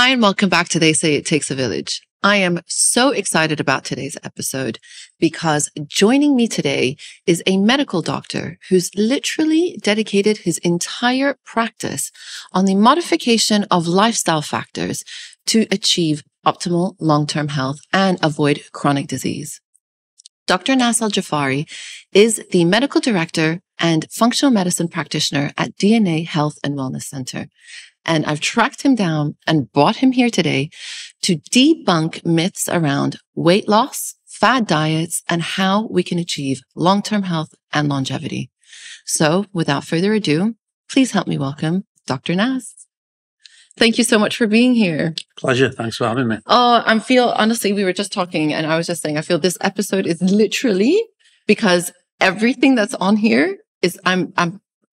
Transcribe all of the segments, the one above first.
Hi, and welcome back to They Say It Takes a Village. I am so excited about today's episode because joining me today is a medical doctor who's literally dedicated his entire practice on the modification of lifestyle factors to achieve optimal long-term health and avoid chronic disease. Dr. Nasr Al Jafari is the medical director and functional medicine practitioner at DNA Health and Wellness Center. And I've tracked him down and brought him here today to debunk myths around weight loss, fad diets, and how we can achieve long-term health and longevity. So without further ado, please help me welcome Dr. Nas. Thank you so much for being here. Pleasure. Thanks for having me. Oh, honestly, we were just talking and I was just saying, I feel this episode is literally because everything that's on here is I'm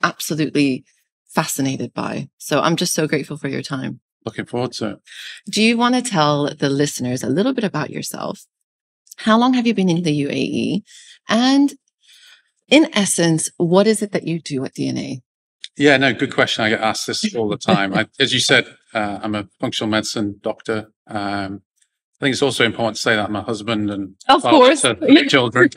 absolutely fascinated by. So I'm just so grateful for your time. Looking forward to it. Do you want to tell the listeners a little bit about yourself? How long have you been in the UAE? And in essence, what is it that you do at DNA? Yeah, no, good question. I get asked this all the time. As you said, I'm a functional medicine doctor. I think it's also important to say that I'm a husband and of course to children.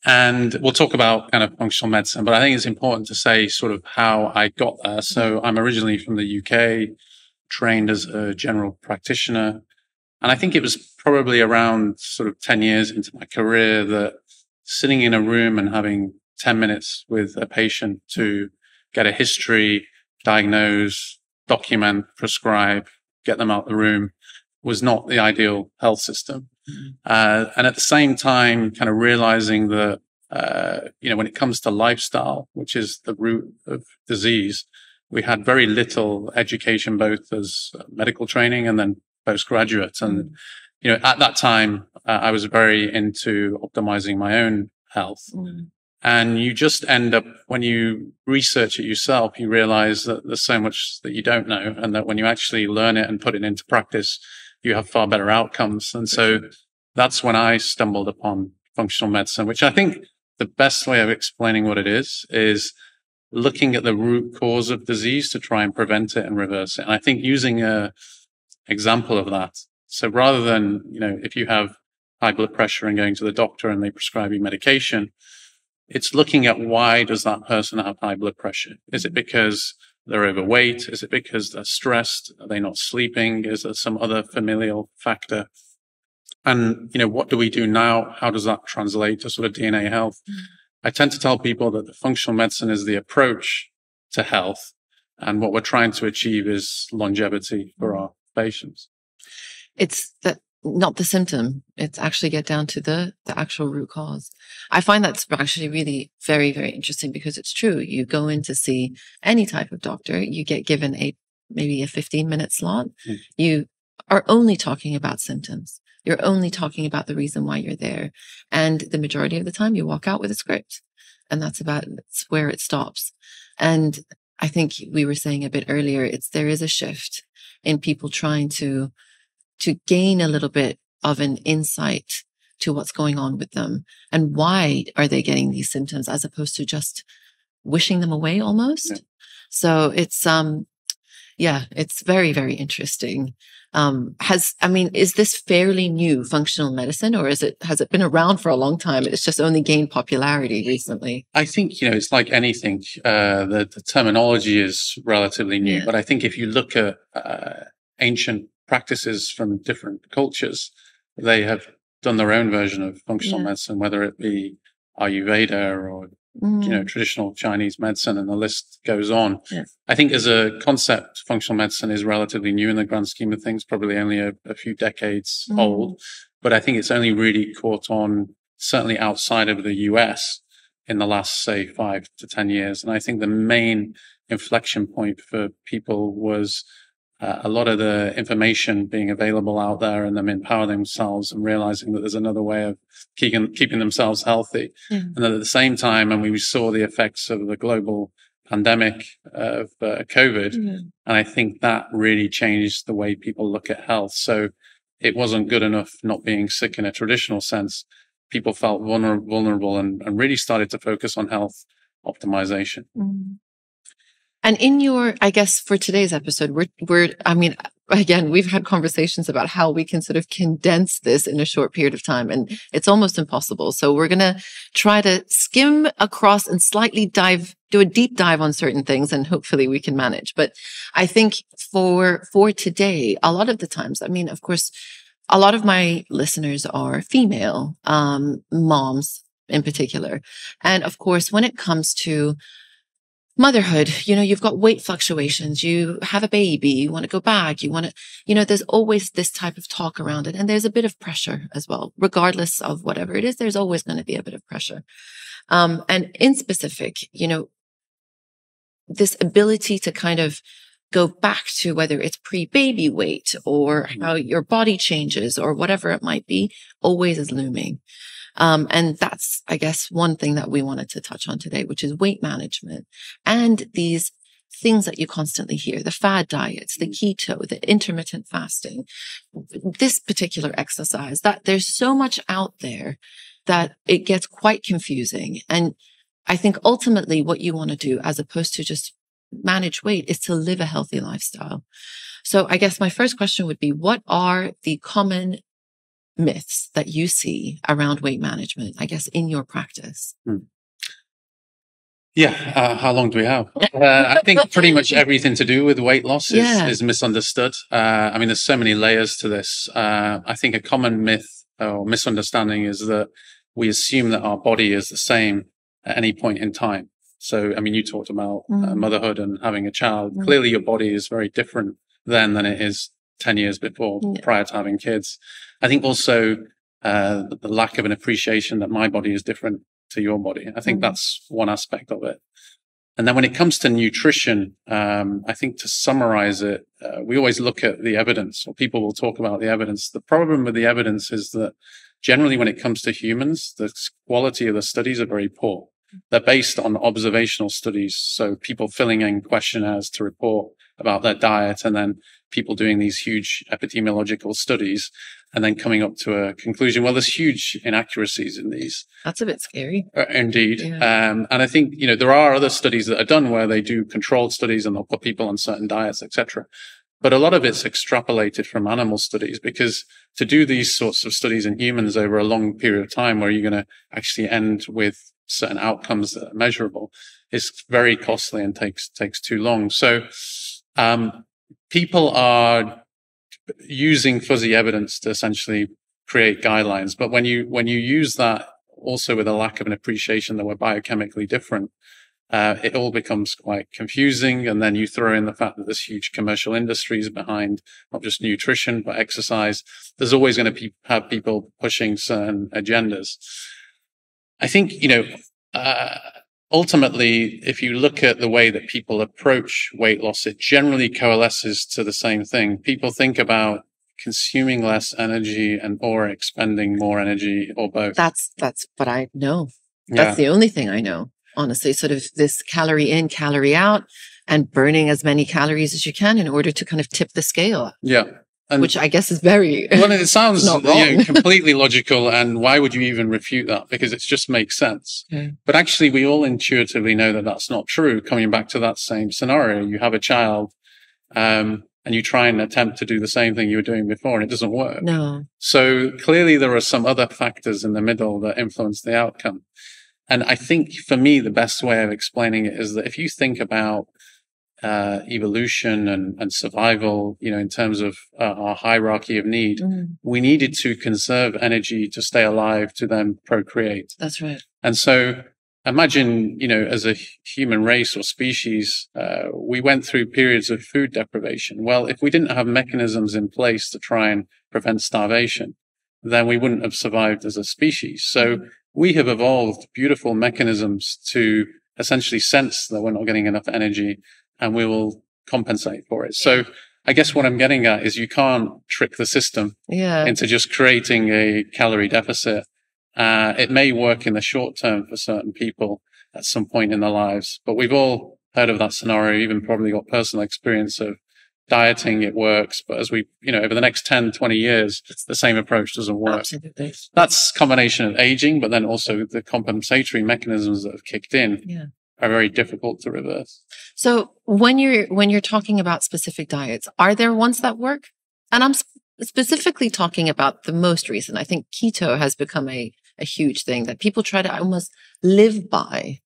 And we'll talk about kind of functional medicine, but I think it's important to say sort of how I got there. So I'm originally from the UK, trained as a general practitioner. And I think it was probably around sort of 10 years into my career that sitting in a room and having 10 minutes with a patient to get a history, diagnose, document, prescribe, get them out the room was not the ideal health system. And at the same time, kind of realizing that, when it comes to lifestyle, which is the root of disease, we had very little education, both as medical training and then postgraduate. And, at that time, I was very into optimizing my own health. And you just end up, when you research it yourself, you realize that there's so much that you don't know, and that when you actually learn it and put it into practice, you have far better outcomes. And so that's when I stumbled upon functional medicine, which I think the best way of explaining what it is looking at the root cause of disease to try and prevent it and reverse it. And I think using a example of that. So rather than, if you have high blood pressure and going to the doctor and they prescribe you medication, it's looking at why does that person have high blood pressure? Is it because they're overweight? Is it because they're stressed? Are they not sleeping? Is there some other familial factor? And, what do we do now? How does that translate to sort of DNA health? I tend to tell people that the functional medicine is the approach to health. And what we're trying to achieve is longevity for our patients. It's not the symptom. It's actually get down to the actual root cause. I find that's actually really very, very interesting because it's true. You go in to see any type of doctor, you get given maybe a 15-minute slot. You are only talking about symptoms. You're only talking about the reason why you're there. And the majority of the time you walk out with a script, and that's where it stops. And I think we were saying a bit earlier, there is a shift in people trying to gain a little bit of an insight to what's going on with them and why are they getting these symptoms as opposed to just wishing them away almost. Yeah. So it's, it's very, very interesting. Is this fairly new functional medicine or has it been around for a long time? It's just only gained popularity recently. I think, it's like anything, the terminology is relatively new, but I think if you look at, ancient practices from different cultures, they have done their own version of functional medicine, whether it be Ayurveda or, traditional Chinese medicine, and the list goes on. Yeah. I think as a concept, functional medicine is relatively new in the grand scheme of things, probably only a few decades old, but I think it's only really caught on, certainly outside of the US in the last, say, 5 to 10 years. And I think the main inflection point for people was a lot of the information being available out there and them empowering themselves and realizing that there's another way of keeping themselves healthy. And then at the same time, and we saw the effects of the global pandemic of COVID, and I think that really changed the way people look at health. So it wasn't good enough not being sick in a traditional sense. People felt vulnerable and really started to focus on health optimization. And in your, I guess for today's episode, I mean, again, we've had conversations about how we can sort of condense this in a short period of time, and it's almost impossible. So we're going to try to skim across and slightly do a deep dive on certain things, and hopefully we can manage. But I think for today, a lot of the times, I mean, of course, a lot of my listeners are female, moms in particular. And of course, when it comes to motherhood, you've got weight fluctuations, you have a baby, you want to go back, there's always this type of talk around it. And there's a bit of pressure as well, regardless of whatever it is, there's always going to be a bit of pressure. And in specific, this ability to kind of go back to whether it's pre-baby weight or how your body changes or whatever it might be, always is looming. And that's, I guess, one thing that we wanted to touch on today, which is weight management and these things that you constantly hear, the fad diets, the keto, the intermittent fasting, this particular exercise, that there's so much out there that it gets quite confusing. And I think ultimately what you want to do, as opposed to just manage weight, is to live a healthy lifestyle. So I guess my first question would be, what are the common myths that you see around weight management, I guess, in your practice? Yeah. How long do we have? I think pretty much everything to do with weight loss is misunderstood. I mean, there's so many layers to this. I think a common myth or misunderstanding is that we assume that our body is the same at any point in time. So, I mean, you talked about motherhood and having a child. Clearly, your body is very different then than it is 10 years before, prior to having kids. I think also the lack of an appreciation that my body is different to your body. I think that's one aspect of it. And then when it comes to nutrition, I think to summarize it, we always look at the evidence, or people will talk about the evidence. The problem with the evidence is that generally when it comes to humans, the quality of the studies are very poor. They're based on observational studies. So people filling in questionnaires to report about their diet, and then people doing these huge epidemiological studies and then coming up to a conclusion. Well, there's huge inaccuracies in these. That's a bit scary. Indeed. Yeah. And I think, there are other studies that are done where they do controlled studies and they'll put people on certain diets, etc. But a lot of it's extrapolated from animal studies, because to do these sorts of studies in humans over a long period of time where you're going to actually end with certain outcomes that are measurable is very costly and takes too long. So, people are using fuzzy evidence to essentially create guidelines. But when you use that also with a lack of an appreciation that we're biochemically different, it all becomes quite confusing. And then you throw in the fact that there's huge commercial industries behind not just nutrition, but exercise. There's always going to have people pushing certain agendas. I think, ultimately, if you look at the way that people approach weight loss, it generally coalesces to the same thing. People think about consuming less energy or expending more energy, or both. That's what I know. That's the only thing I know, honestly, sort of this calorie in, calorie out, and burning as many calories as you can in order to kind of tip the scale. Yeah. Which I guess is very well, it sounds not wrong. Completely logical. And why would you even refute that? Because it just makes sense. But actually, we all intuitively know that that's not true. Coming back to that same scenario, you have a child, and you try and attempt to do the same thing you were doing before, and it doesn't work. No. So clearly, there are some other factors in the middle that influence the outcome. And I think for me, the best way of explaining it is that if you think about evolution and survival, in terms of our hierarchy of need, we needed to conserve energy to stay alive to then procreate. That's right. And so imagine, as a human race or species, we went through periods of food deprivation. Well, if we didn't have mechanisms in place to try and prevent starvation, then we wouldn't have survived as a species. So we have evolved beautiful mechanisms to essentially sense that we're not getting enough energy, and we will compensate for it. So I guess what I'm getting at is you can't trick the system into just creating a calorie deficit. It may work in the short term for certain people at some point in their lives, but we've all heard of that scenario, even probably got personal experience of dieting. It works. But as we, over the next 10, 20 years, the same approach doesn't work. Absolutely. That's a combination of aging, but then also the compensatory mechanisms that have kicked in are very difficult to reverse. So when you're talking about specific diets, are there ones that work? And I'm specifically talking about the most recent. I think keto has become a huge thing that people try to almost live by.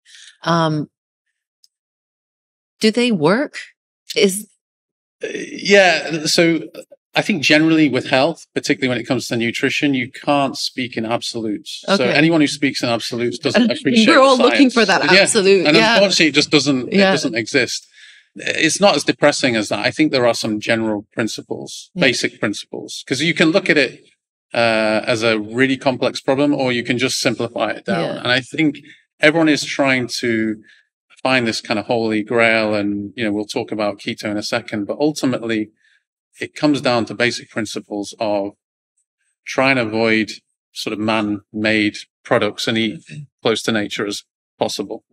Do they work? Yeah. So I think generally with health, particularly when it comes to nutrition, you can't speak in absolutes. Okay. So anyone who speaks in absolutes doesn't appreciate We're all science. looking for that absolute. And unfortunately, it just doesn't, it doesn't exist. It's not as depressing as that. I think there are some general principles, basic principles, because you can look at it as a really complex problem, or you can just simplify it down. And I think everyone is trying to find this kind of holy grail, and we'll talk about keto in a second, but ultimately it comes down to basic principles of trying to avoid sort of man-made products and eat close to nature as possible.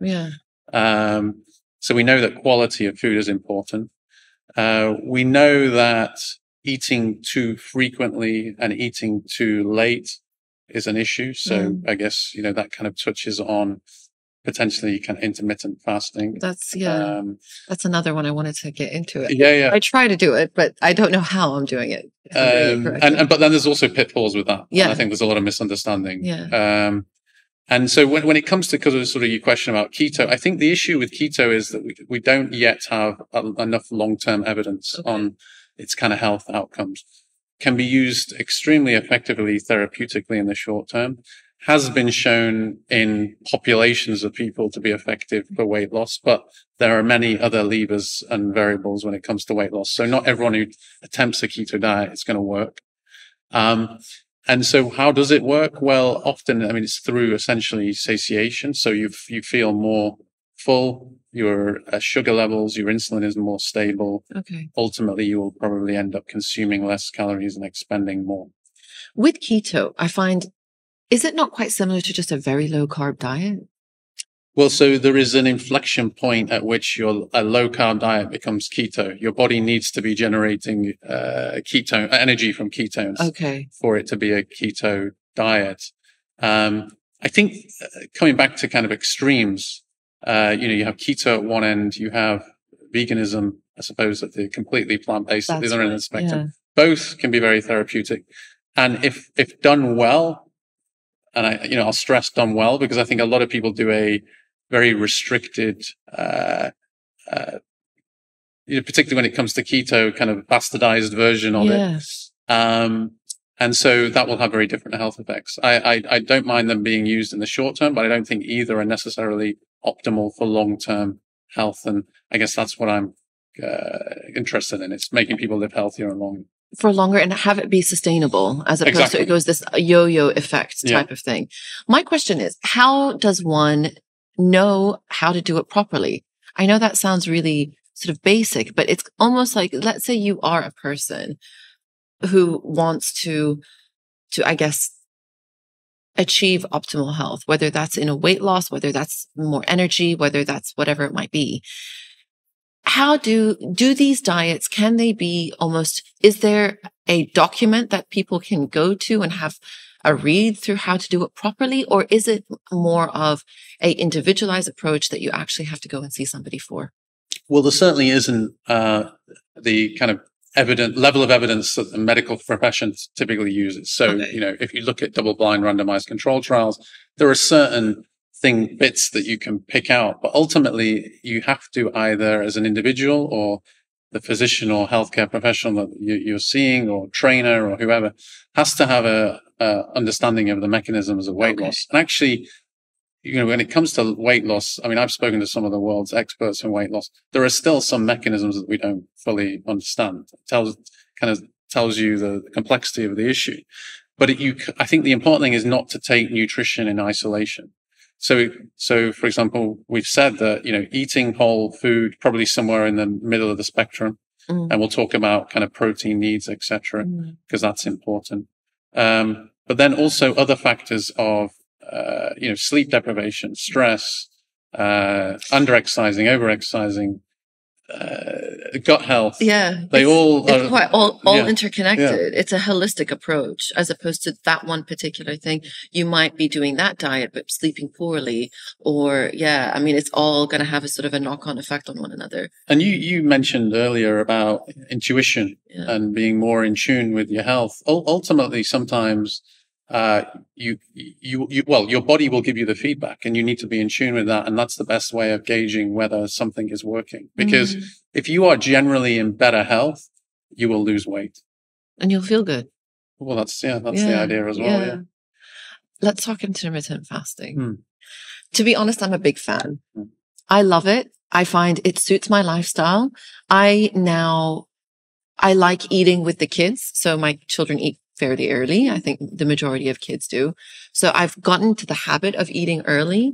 So we know that quality of food is important. We know that eating too frequently and eating too late is an issue. So I guess, that kind of touches on potentially kind of intermittent fasting. That's another one I wanted to get into it. I try to do it, but I don't know how I'm doing it. But then there's also pitfalls with that. And I think there's a lot of misunderstanding. And so when it comes to, because of sort of your question about keto, I think the issue with keto is that we don't yet have enough long-term evidence on its kind of health outcomes. Can be used extremely effectively therapeutically in the short term. Has been shown in populations of people to be effective for weight loss, but there are many other levers and variables when it comes to weight loss. So not everyone who attempts a keto diet is going to work. And so how does it work? Well, often, it's through essentially satiation. So you feel more full, your sugar levels, your insulin is more stable. Ultimately, you will probably end up consuming less calories and expending more. With keto, I find, is it not quite similar to just a very low carb diet? Well, so there is an inflection point at which a low carb diet becomes keto. Your body needs to be generating energy from ketones for it to be a keto diet. I think coming back to kind of extremes, you have keto at one end, you have veganism, I suppose, at the completely plant-based at the other end of the spectrum. Both can be very therapeutic. And if done well, and I'll stress done well, because I think a lot of people do a very restricted, particularly when it comes to keto, kind of bastardized version of it. And so that will have very different health effects. I don't mind them being used in the short term, but I don't think either are necessarily optimal for long-term health. And I guess that's what I'm interested in. It's making people live healthier and longer. For longer, and have it be sustainable, as opposed to it goes this yo-yo effect type of thing. My question is, how does one know how to do it properly? I know that sounds really sort of basic, but it's almost like, let's say you are a person who wants to, I guess, achieve optimal health, whether that's in a weight loss, whether that's more energy, whether that's whatever it might be. How do these diets, can they be almost, is there a document that people can go to and have a read through how to do it properly? Or is it more of a individualized approach that you actually have to go and see somebody for? Well, there certainly isn't the kind of level of evidence that the medical profession typically uses. So, if you look at double-blind randomized control trials, there are certain bits that you can pick out, but ultimately you have to either as an individual or the physician or healthcare professional that you're seeing, or trainer or whoever, has to have a understanding of the mechanisms of weight loss. And actually, when it comes to weight loss, I've spoken to some of the world's experts in weight loss. There are still some mechanisms that we don't fully understand. It tells you the complexity of the issue. But I think the important thing is not to take nutrition in isolation. So for example, we've said that, eating whole food, probably somewhere in the middle of the spectrum. And we'll talk about kind of protein needs, etc., because that's important. But then also other factors of, sleep deprivation, stress, underexercising, overexercising, gut health. Yeah. They all it's are quite all yeah, interconnected. yeah. It's a holistic approach as opposed to that one particular thing. You might be doing that diet, but sleeping poorly or yeah, I mean, it's all going to have a sort of a knock-on effect on one another. And you mentioned earlier about intuition and being more in tune with your health. Ultimately, sometimes your body will give you the feedback, and you need to be in tune with that. And that's the best way of gauging whether something is working. Because if you are generally in better health, you will lose weight, and you'll feel good. Well, that's the idea as well. Yeah. Let's talk intermittent fasting. To be honest, I'm a big fan. I love it. I find it suits my lifestyle. I like eating with the kids. So my children eat fairly early. I think the majority of kids do. So I've gotten to the habit of eating early,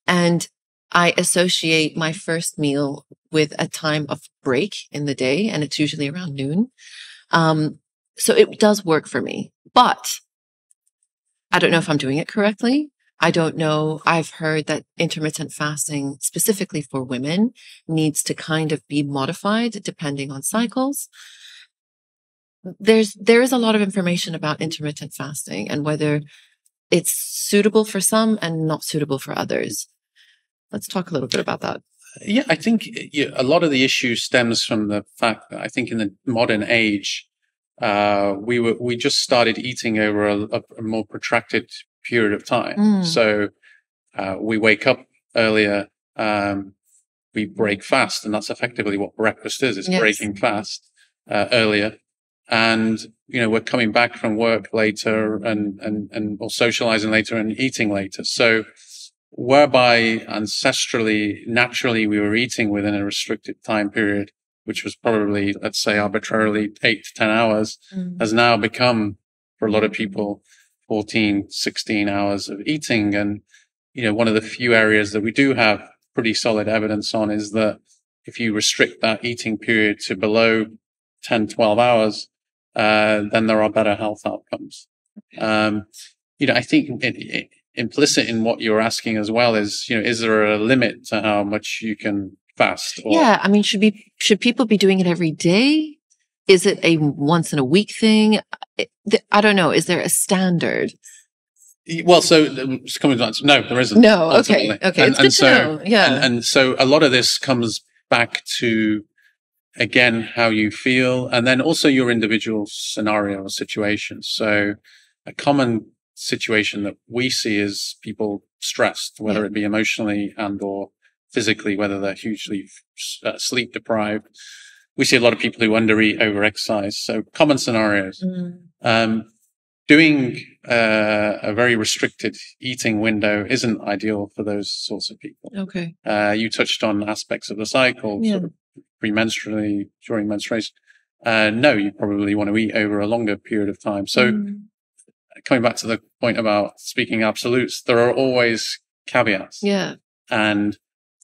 and I associate my first meal with a time of break in the day, and it's usually around noon. So it does work for me, but I don't know if I'm doing it correctly. I don't know. I've heard that intermittent fasting, specifically for women, needs to kind of be modified depending on cycles. There is a lot of information about intermittent fasting and whether it's suitable for some and not suitable for others. Let's talk a little bit about that. Yeah, I think a lot of the issue stems from the fact that I think in the modern age, we just started eating over a more protracted period of time. So we wake up earlier, we break fast, and that's effectively what breakfast is. It's breaking fast earlier. And, we're coming back from work later and or socializing later and eating later. So whereby ancestrally, naturally, we were eating within a restricted time period, which was probably, let's say, arbitrarily 8 to 10 hours, has now become, for a lot of people, 14, 16 hours of eating. And, one of the few areas that we do have pretty solid evidence on is that if you restrict that eating period to below 10, 12 hours, then there are better health outcomes. I think implicit in what you're asking as well is, is there a limit to how much you can fast? Yeah. I mean, should people be doing it every day? Is it a once in a week thing? I don't know. Is there a standard? Well, so it's coming back to, no, there isn't. No. Okay. Okay. It's good to know. Yeah. And so a lot of this comes back to, again, how you feel, and then also your individual scenario or situation. So a common situation that we see is people stressed, whether it be emotionally and or physically, whether they're hugely sleep deprived. We see a lot of people who undereat, overexercise. So common scenarios. Doing a very restricted eating window isn't ideal for those sorts of people. Okay. You touched on aspects of the cycle, sort of premenstrually, during menstruation. No, you probably want to eat over a longer period of time. So coming back to the point about speaking absolutes, there are always caveats. Yeah. And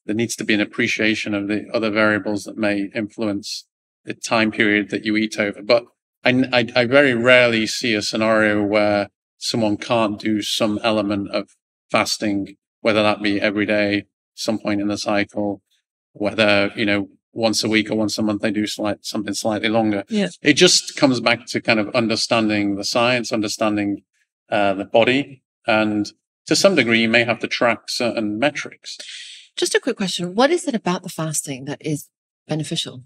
there needs to be an appreciation of the other variables that may influence the time period that you eat over. But I very rarely see a scenario where someone can't do some element of fasting, whether that be every day, some point in the cycle, whether, once a week or once a month they do something slightly longer. Yeah. It just comes back to kind of understanding the science, understanding the body, and to some degree you may have to track certain metrics. Just a quick question. What is it about the fasting that is beneficial?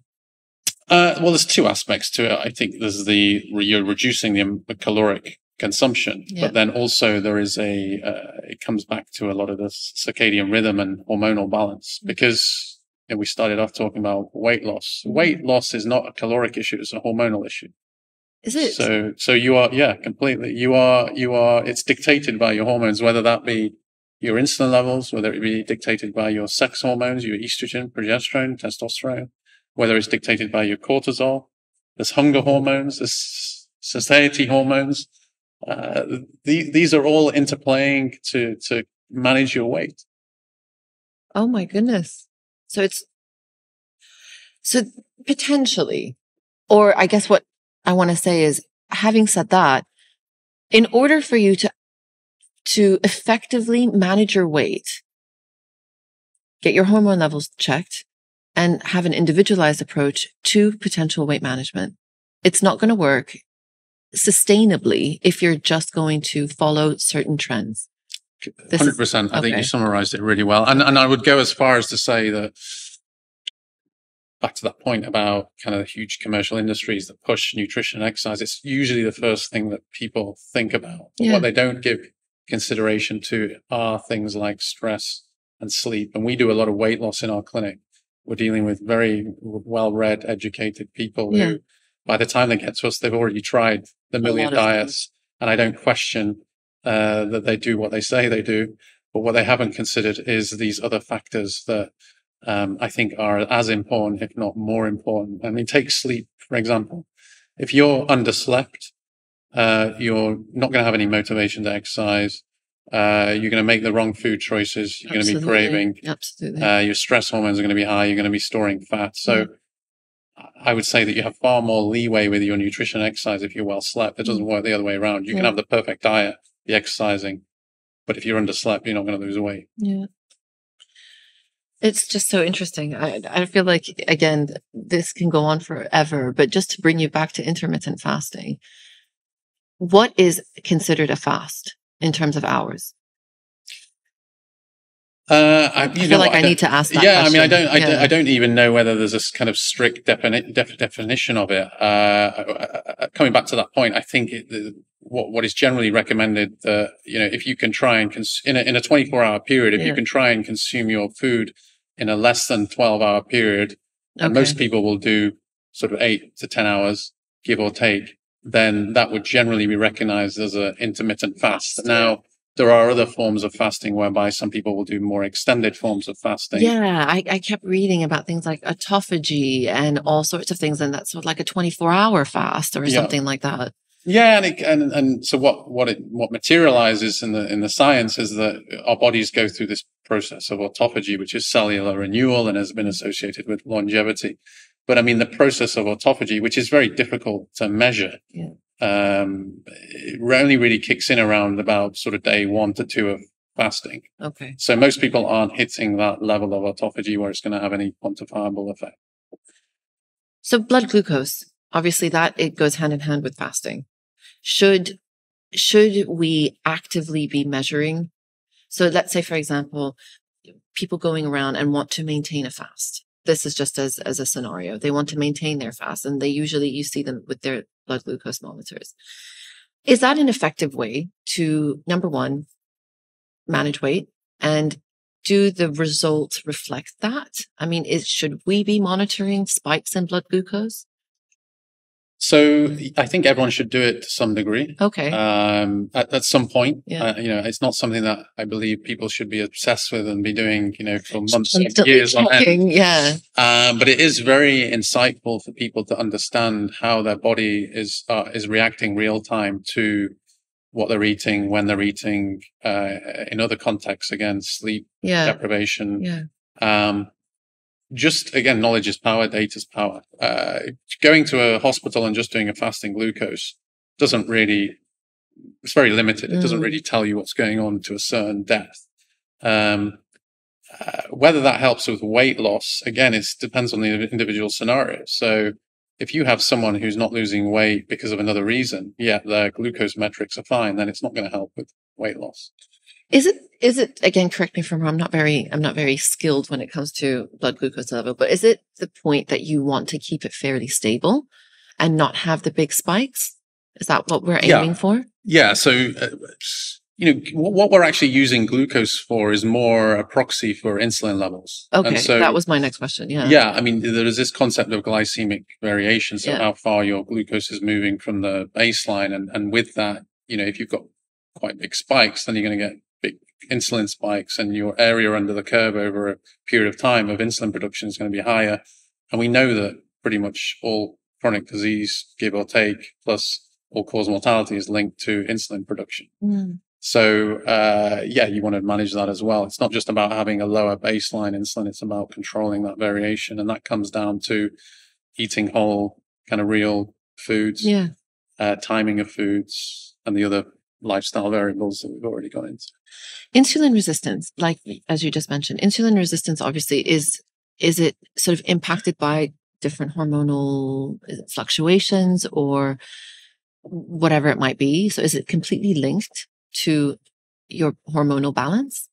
Well, there's two aspects to it. I think there's you're reducing the caloric consumption, but then also there is it comes back to a lot of the circadian rhythm and hormonal balance, because we started off talking about weight loss. Weight loss is not a caloric issue; it's a hormonal issue. Is it? So you are, completely. You are. It's dictated by your hormones, whether that be your insulin levels, whether it be dictated by your sex hormones, your estrogen, progesterone, testosterone, whether it's dictated by your cortisol. There's hunger hormones, there's satiety hormones. These are all interplaying to manage your weight. Oh my goodness. So potentially, or I guess what I want to say is, having said that, in order for you to effectively manage your weight, get your hormone levels checked, and have an individualized approach to potential weight management. It's not going to work sustainably if you're just going to follow certain trends. 100%. I think you summarized it really well. And I would go as far as to say that, back to that point about kind of the huge commercial industries that push nutrition and exercise, it's usually the first thing that people think about. Yeah. What they don't give consideration to are things like stress and sleep. And we do a lot of weight loss in our clinic. We're dealing with very well-read, educated people who, by the time they get to us, they've already tried the million diets. And I don't question that they do what they say they do. But what they haven't considered is these other factors that I think are as important, if not more important. I mean, take sleep, for example. If you're underslept, you're not going to have any motivation to exercise. You're going to make the wrong food choices. You're going to be craving. Absolutely. Your stress hormones are going to be high. You're going to be storing fat. So I would say that you have far more leeway with your nutrition and exercise if you're well slept. It doesn't work the other way around. You can have the perfect diet, be exercising, but if you're underslept, you're not going to lose weight. Yeah. It's just so interesting. I feel like, again, this can go on forever, but just to bring you back to intermittent fasting, what is considered a fast in terms of hours? I feel like I need to ask that question. I mean, I don't even know whether there's a kind of strict definition of it. Coming back to that point, I think what is generally recommended, if you can try and in a 24-hour period, if you can try and consume your food in a less than 12-hour period, and most people will do sort of 8 to 10 hours, give or take, then that would generally be recognized as an intermittent fast. Now, there are other forms of fasting whereby some people will do more extended forms of fasting. Yeah, I kept reading about things like autophagy and all sorts of things, and that's sort of like a 24-hour fast or something like that. Yeah, and so what materializes in the science is that our bodies go through this process of autophagy, which is cellular renewal and has been associated with longevity. But I mean, the process of autophagy, which is very difficult to measure, it only really kicks in around about sort of day 1 to 2 of fasting. Okay. So most people aren't hitting that level of autophagy where it's going to have any quantifiable effect. So blood glucose, obviously it goes hand in hand with fasting. Should we actively be measuring? So let's say, for example, people going around and want to maintain a fast. This is just as a scenario. They want to maintain their fast, and you see them with their blood glucose monitors. Is that an effective way to, number one, manage weight? And do the results reflect that? I mean, should we be monitoring spikes in blood glucose? So I think everyone should do it to some degree. Okay. At some point, it's not something that I believe people should be obsessed with and be doing, for months and years on end. Yeah. But it is very insightful for people to understand how their body is reacting real time to what they're eating, when they're eating, in other contexts, again, sleep deprivation. Yeah. Just again, knowledge is power, data is power. Going to a hospital and just doing a fasting glucose it's very limited. It doesn't really tell you what's going on to a certain depth. Whether that helps with weight loss, again, it depends on the individual scenario. So if you have someone who's not losing weight because of another reason, yet their glucose metrics are fine, then it's not going to help with weight loss. Is it, again, correct me if I'm wrong, I'm not very skilled when it comes to blood glucose level, but is it the point that you want to keep it fairly stable and not have the big spikes? Is that what we're aiming for? Yeah. So, what we're actually using glucose for is more a proxy for insulin levels. Okay. And so, that was my next question. Yeah. Yeah. I mean, there is this concept of glycemic variation. So how far your glucose is moving from the baseline. And with that, if you've got quite big spikes, then you're going to get big insulin spikes, and your area under the curve over a period of time of insulin production is going to be higher. And we know that pretty much all chronic disease, give or take, plus all cause mortality is linked to insulin production. So, you want to manage that as well. It's not just about having a lower baseline insulin. It's about controlling that variation. And that comes down to eating whole, kind of real foods, timing of foods, and the other lifestyle variables that we've already got into. Insulin resistance, like as you just mentioned, insulin resistance obviously is is it sort of impacted by different hormonal fluctuations or whatever it might be? So is it completely linked to your hormonal balance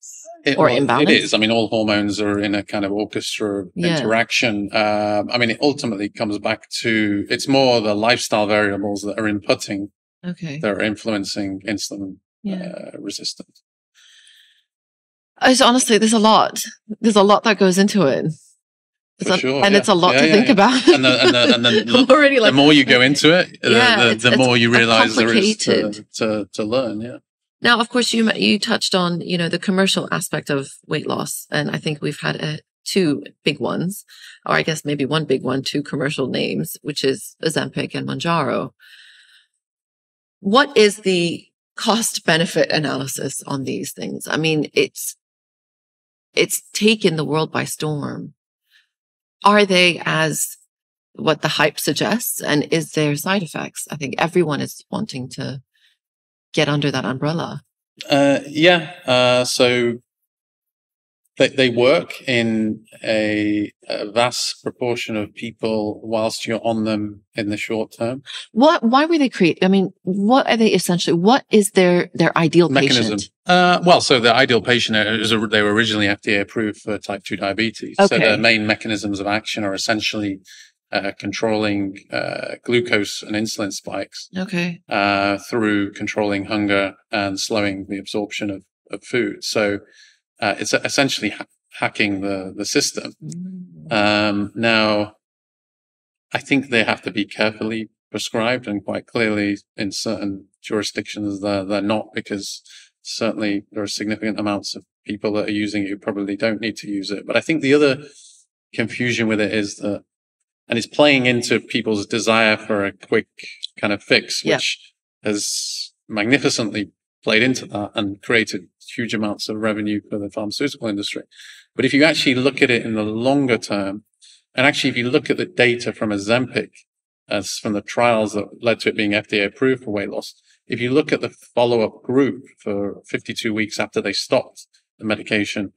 or imbalance? It is. I mean, all hormones are in a kind of orchestra of interaction. I mean, it ultimately comes back to, it's more the lifestyle variables that are inputting, that are influencing insulin resistance. Honestly, there's a lot that goes into it. It's a lot to think about. And then already, the more you go into it, the more you realize there is to learn. Yeah. Now, of course, you touched on, the commercial aspect of weight loss. And I think we've had two big ones, or I guess maybe one big one, two commercial names, which is Ozempic and Mounjaro. What is the cost benefit analysis on these things? I mean, it's taken the world by storm. Are they as what the hype suggests? And is there side effects? I think everyone is wanting to get under that umbrella. So they work in a vast proportion of people whilst you're on them in the short term. Why were they created? I mean, what are they essentially? What is their ideal mechanism? Patient? So the ideal patient they were originally FDA approved for type 2 diabetes. Okay. So the main mechanisms of action are essentially controlling glucose and insulin spikes. Okay. Through controlling hunger and slowing the absorption of food. So it's essentially hacking the system. Now, I think they have to be carefully prescribed, and quite clearly in certain jurisdictions they're not, because certainly there are significant amounts of people that are using it who probably don't need to use it. But I think the other confusion with it is that, and it's playing into people's desire for a quick kind of fix, which has magnificently played into that and created huge amounts of revenue for the pharmaceutical industry. But if you actually look at it in the longer term, and actually if you look at the data from Ozempic, as from the trials that led to it being FDA approved for weight loss, if you look at the follow-up group for 52 weeks after they stopped the medication,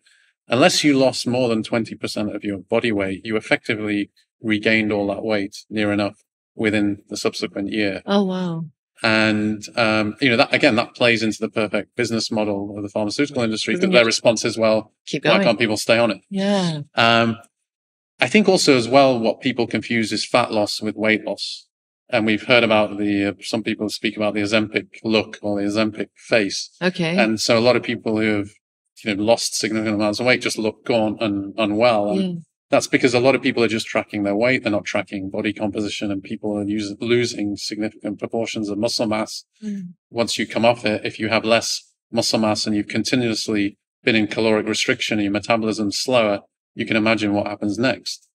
unless you lost more than 20% of your body weight, you effectively regained all that weight near enough within the subsequent year. Oh, wow. And, that plays into the perfect business model of the pharmaceutical industry, that their response is, well, why can't people stay on it? Yeah. I think also as well, what people confuse is fat loss with weight loss. And we've heard about some people speak about the Ozempic look or the Ozempic face. Okay. And so a lot of people who have, lost significant amounts of weight just look gaunt and unwell. And that's because a lot of people are just tracking their weight. They're not tracking body composition, and people are losing significant proportions of muscle mass. Once you come off it, if you have less muscle mass and you've continuously been in caloric restriction and your metabolism's slower, you can imagine what happens next.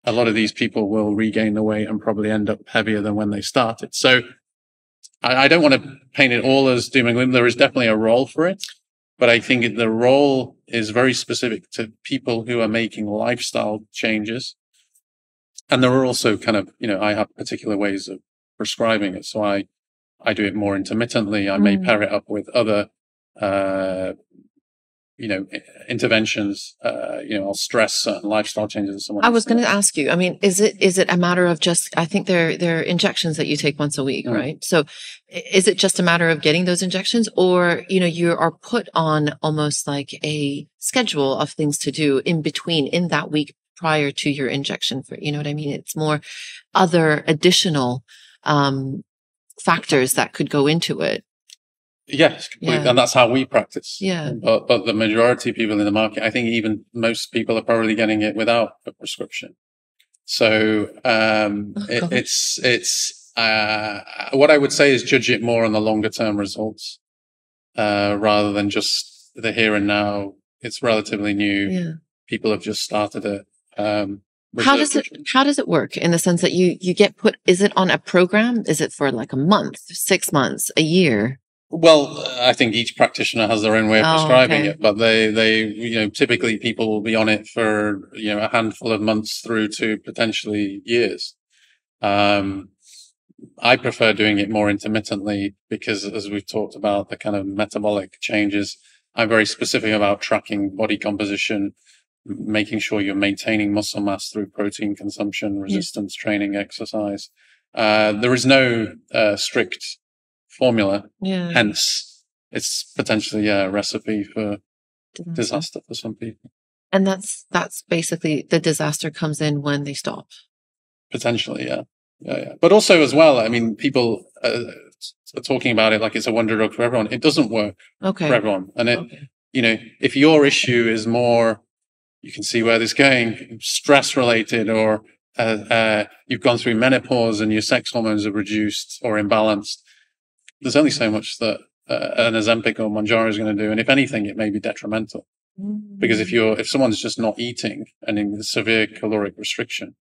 A lot of these people will regain the weight and probably end up heavier than when they started. So I don't want to paint it all as doom and gloom. There is definitely a role for it. But I think the role is very specific to people who are making lifestyle changes. And there are also kind of, I have particular ways of prescribing it. So I do it more intermittently. I may pair it up with other, interventions. I'll stress certain lifestyle changes. I was going to ask you, I mean, is it a matter of just, I think they're injections that you take once a week, right? So is it just a matter of getting those injections, or, you are put on almost like a schedule of things to do in between in that week prior to your injection for, you know what I mean? It's more other additional, factors that could go into it. Yes, completely. And that's how we practice. Yeah. But the majority of people in the market, I think even most people are probably getting it without a prescription. So, it's what I would say is judge it more on the longer term results, rather than just the here and now. It's relatively new. Yeah. People have just started it. How does it work in the sense that you get put, is it on a program? Is it for like a month, 6 months, a year? Well, I think each practitioner has their own way of prescribing it, but they, typically people will be on it for, a handful of months through to potentially years. I prefer doing it more intermittently because, as we've talked about, the kind of metabolic changes, I'm very specific about tracking body composition, making sure you're maintaining muscle mass through protein consumption, resistance training, exercise. There is no strict formula. Yeah. Hence, it's potentially a recipe for disaster for some people. And that's basically the disaster comes in when they stop. Potentially, yeah. But also as well, I mean, people are talking about it like it's a wonder drug for everyone. It doesn't work for everyone. And if your issue is more, you can see where this is going, stress related, or you've gone through menopause and your sex hormones are reduced or imbalanced, there's only so much that an Ozempic or Mounjaro is going to do. And if anything, it may be detrimental. Because if someone's just not eating and in severe caloric restriction,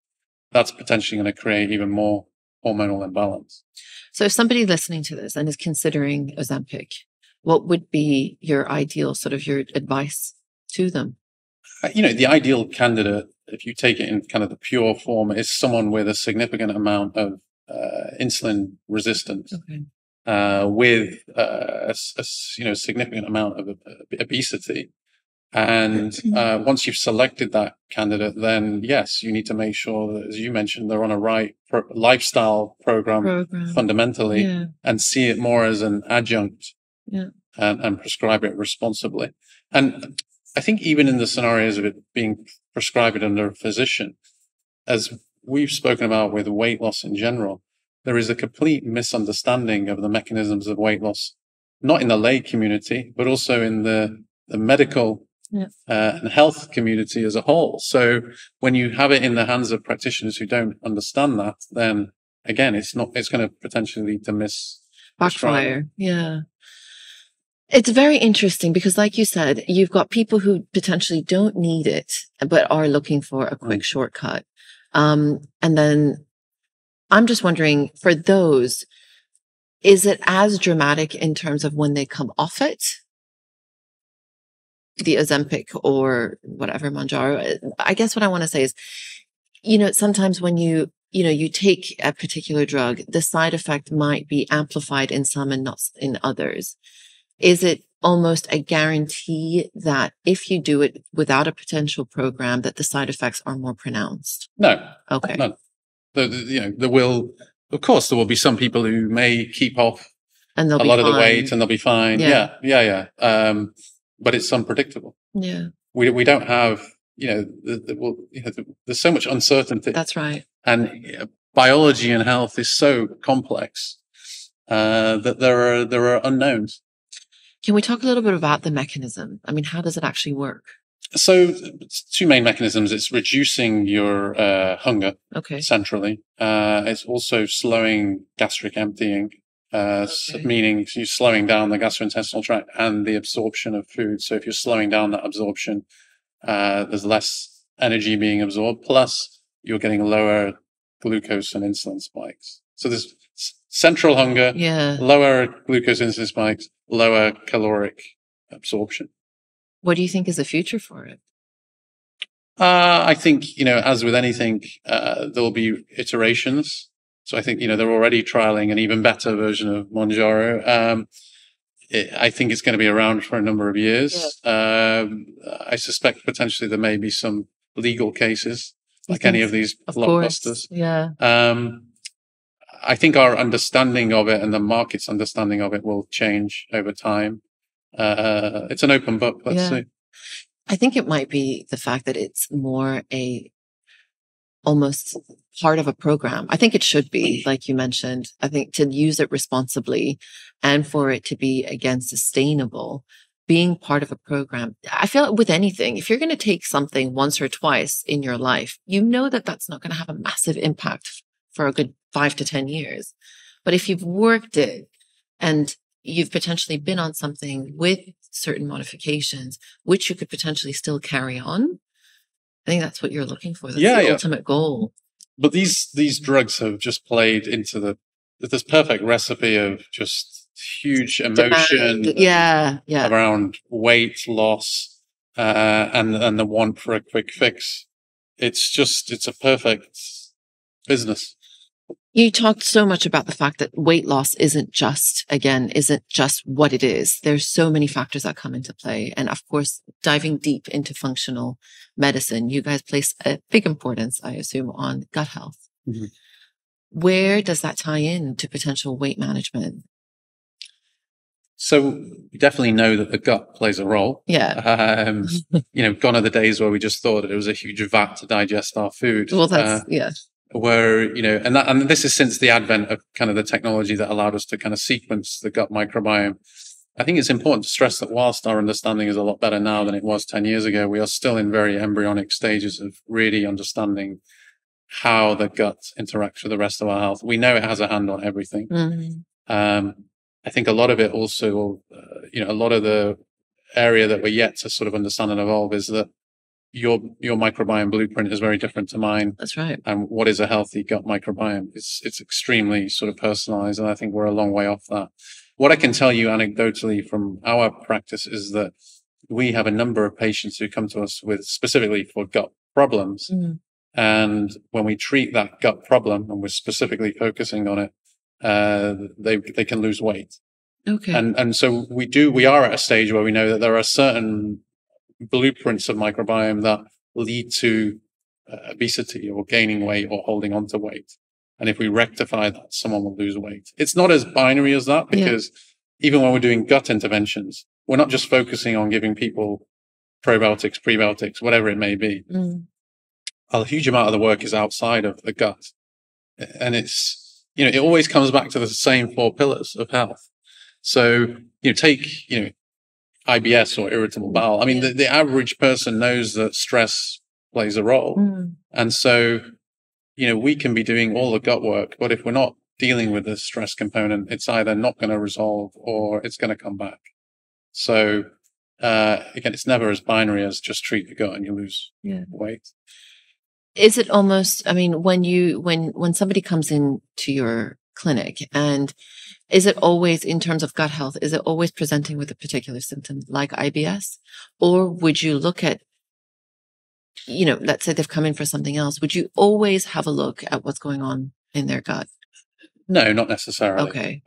that's potentially going to create even more hormonal imbalance. So if somebody listening to this and is considering Ozempic, what would be your ideal sort of your advice to them? The ideal candidate, if you take it in kind of the pure form, is someone with a significant amount of insulin resistance, with a significant amount of obesity. And once you've selected that candidate, then yes, you need to make sure that, as you mentioned, they're on a right lifestyle program fundamentally, and see it more as an adjunct, and prescribe it responsibly. And I think even in the scenarios of it being prescribed under a physician, as we've spoken about with weight loss in general, there is a complete misunderstanding of the mechanisms of weight loss, not in the lay community, but also in the medical and health community as a whole. So when you have it in the hands of practitioners who don't understand that, then again, it's going to potentially lead to backfire. Yeah. It's very interesting because, like you said, you've got people who potentially don't need it, but are looking for a quick shortcut. And then I'm just wondering, for those, is it as dramatic in terms of when they come off it? The Ozempic or whatever, Mounjaro. I guess what I want to say is, sometimes when you take a particular drug, the side effect might be amplified in some and not in others. Is it almost a guarantee that if you do it without a potential program, that the side effects are more pronounced? No. Okay. No. There will be some people who may keep off and a lot of the weight and they'll be fine. Yeah. But it's unpredictable. Yeah. We don't have, there's so much uncertainty. That's right. And biology and health is so complex that there are unknowns. Can we talk a little bit about the mechanism? I mean, how does it actually work? So two main mechanisms. It's reducing your hunger centrally. It's also slowing gastric emptying, meaning you're slowing down the gastrointestinal tract and the absorption of food. So if you're slowing down that absorption, there's less energy being absorbed. Plus, you're getting lower glucose and insulin spikes. So there's central hunger, lower glucose insulin spikes, lower caloric absorption. What do you think is the future for it? I think, as with anything, there'll be iterations. So I think, they're already trialing an even better version of Mounjaro. I think it's going to be around for a number of years. I suspect potentially there may be some legal cases like any of these blockbusters. Yeah. I think our understanding of it and the market's understanding of it will change over time. It's an open book. Let's see. I think it might be the fact that it's more almost part of a program. I think it should be, like you mentioned. I think to use it responsibly and for it to be, again, sustainable, being part of a program. I feel with anything, if you're going to take something once or twice in your life, that that's not going to have a massive impact for a good 5 to 10 years. But if you've worked it and you've potentially been on something with certain modifications, which you could potentially still carry on, I think that's what you're looking for. That's the ultimate goal. But these drugs have just played into this perfect recipe of just huge emotion around weight loss and the want for a quick fix. It's a perfect business. You talked so much about the fact that weight loss isn't just what it is. There's so many factors that come into play. And of course, diving deep into functional medicine, you guys place a big importance, I assume, on gut health. Mm-hmm. Where does that tie in to potential weight management? So we definitely know that the gut plays a role. Yeah. Gone are the days where we just thought that it was a huge vat to digest our food. Well, that's, Where, and this is since the advent of kind of the technology that allowed us to kind of sequence the gut microbiome. I think it's important to stress that whilst our understanding is a lot better now than it was 10 years ago, we are still in very embryonic stages of really understanding how the gut interacts with the rest of our health. We know it has a hand on everything. Mm-hmm. I think a lot of it also, a lot of the area that we're yet to sort of understand and evolve is that your microbiome blueprint is very different to mine. That's right. And what is a healthy gut microbiome? It's extremely sort of personalized, and I think we're a long way off that. What I can tell you anecdotally from our practice is that we have a number of patients who come to us with specifically for gut problems. Mm-hmm. And when we treat that gut problem, and we're specifically focusing on it, they can lose weight. Okay. And so we are at a stage where we know that there are certain blueprints of microbiome that lead to obesity or gaining weight or holding on to weight. And if we rectify that, someone will lose weight. It's not as binary as that, because even when we're doing gut interventions, we're not just focusing on giving people probiotics, prebiotics, whatever it may be. Mm. A huge amount of the work is outside of the gut. And it's, it always comes back to the same 4 pillars of health. So, take, IBS or irritable bowel. I mean, the average person knows that stress plays a role. Mm. And so, we can be doing all the gut work, but if we're not dealing with the stress component, it's either not going to resolve or it's going to come back. So, again, it's never as binary as just treat the gut and you lose weight. Is it almost, I mean, when somebody comes into your clinic, and is it always, in terms of gut health, is it always presenting with a particular symptom like IBS? Or would you look at, let's say they've come in for something else, would you always have a look at what's going on in their gut? No, not necessarily. Okay.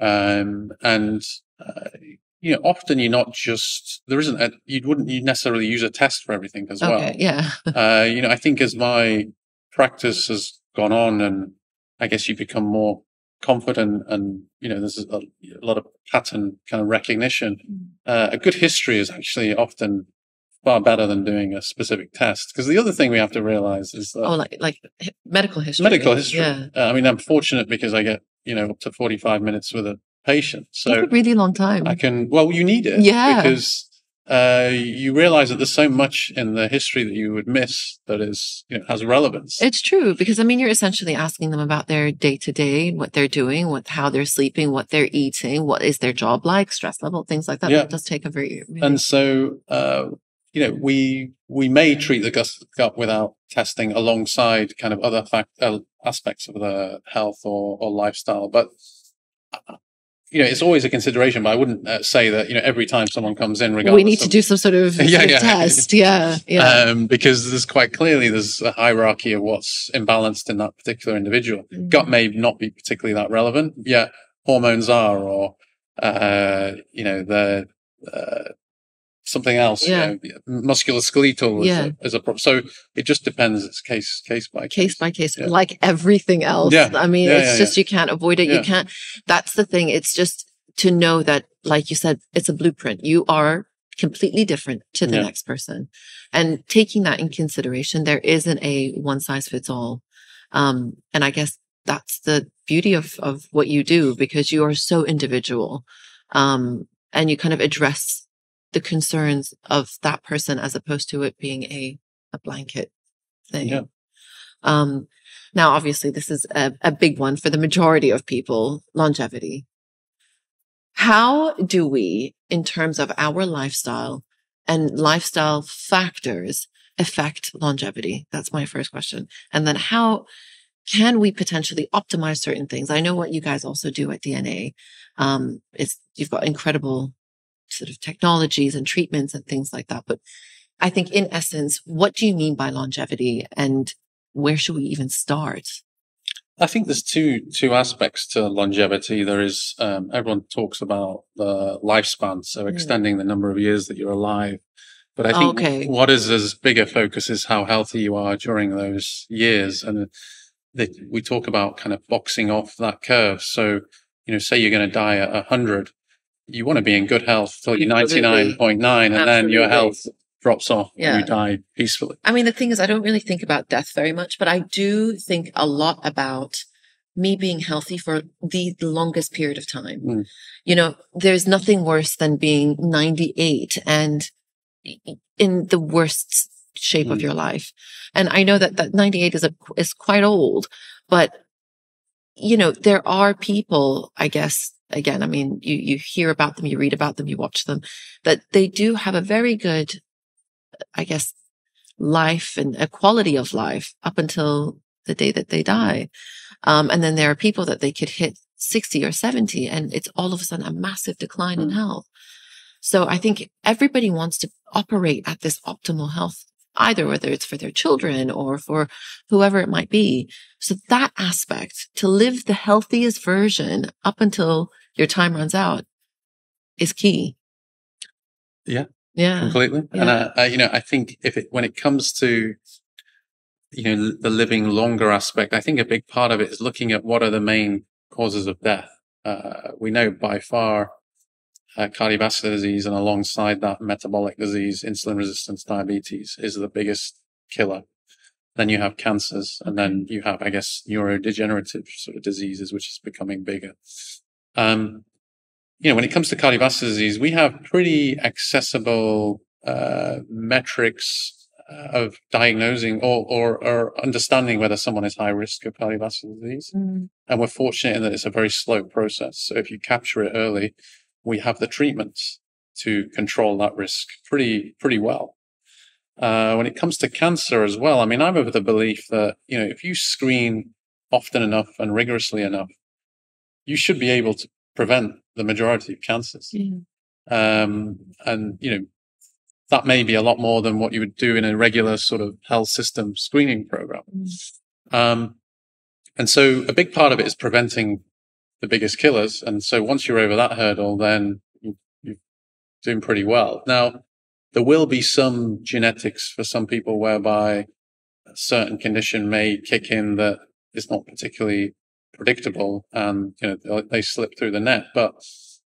Often you're not just, you wouldn't necessarily use a test for everything as well. Okay, yeah. I think as my practice has gone on, and I guess you become more confident, and, there's a lot of pattern kind of recognition. A good history is actually often far better than doing a specific test. Because the other thing we have to realize is that... like medical history. Medical history. Yeah. I'm fortunate because I get, up to 45 minutes with a patient. So that's a really long time. You need it. Yeah. Because you realize that there's so much in the history that you would miss that is, has relevance. It's true, because you're essentially asking them about their day to day, what they're doing, how they're sleeping, what they're eating, what is their job like, stress level, things like that. Yeah. That does take a very... And so, we may treat the gut without testing alongside kind of other aspects of the health or lifestyle. But, it's always a consideration, but I wouldn't say that, every time someone comes in, regardless. We need to do some sort of test. Yeah. Because there's a hierarchy of what's imbalanced in that particular individual. Mm-hmm. Gut may not be particularly that relevant, yet hormones are, or, something else, musculoskeletal is a problem. So it just depends. It's case by case, like everything else. Yeah. I mean, it's just, you can't avoid it. Yeah. You can't, that's the thing. It's just to know that, like you said, it's a blueprint. You are completely different to the next person. And taking that in consideration, there isn't a one size fits all. And I guess that's the beauty of what you do, because you are so individual. And you kind of address the concerns of that person as opposed to it being a blanket thing. Yeah. Now, obviously, this is a big one for the majority of people, longevity. How do we, in terms of our lifestyle and lifestyle factors, affect longevity? That's my first question. And then how can we potentially optimize certain things? I know what you guys also do at DNA. You've got incredible sort of technologies and treatments and things like that. But I think in essence, what do you mean by longevity, and where should we even start? I think there's two aspects to longevity. There is, everyone talks about the lifespan, so extending the number of years that you're alive. But I think what is as bigger focus is how healthy you are during those years. And we talk about kind of boxing off that curve. So, say you're going to die at 100, you want to be in good health till you're 99.9, and then your health drops off and you die peacefully. I mean, the thing is, I don't really think about death very much, but I do think a lot about me being healthy for the longest period of time. There's nothing worse than being 98 and in the worst shape of your life. And I know that 98 is quite old, but there are people, I guess, again, I mean, you hear about them, you read about them, you watch them, that they do have a very good, I guess, life and a quality of life up until the day that they die. And then there are people that they could hit 60 or 70 and it's all of a sudden a massive decline in health. So I think everybody wants to operate at this optimal health, either whether it's for their children or for whoever it might be. So that aspect, to live the healthiest version up until your time runs out, is key. Yeah, completely. Yeah. And I think when it comes to the living longer aspect, I think a big part of it is looking at what are the main causes of death. We know by far cardiovascular disease, and alongside that, metabolic disease, insulin resistance, diabetes is the biggest killer. Then you have cancers, and then you have, I guess, neurodegenerative sort of diseases, which is becoming bigger. When it comes to cardiovascular disease, we have pretty accessible metrics of diagnosing or understanding whether someone is high risk of cardiovascular disease. And we're fortunate in that it's a very slow process. So if you capture it early, we have the treatments to control that risk pretty well. When it comes to cancer as well, I mean, I'm of the belief that, if you screen often enough and rigorously enough, you should be able to prevent the majority of cancers. And, that may be a lot more than what you would do in a regular sort of health system screening program. And so a big part of it is preventing the biggest killers. And so once you're over that hurdle, then you're doing pretty well. Now, there will be some genetics for some people whereby a certain condition may kick in that is not particularly predictable, and they slip through the net. But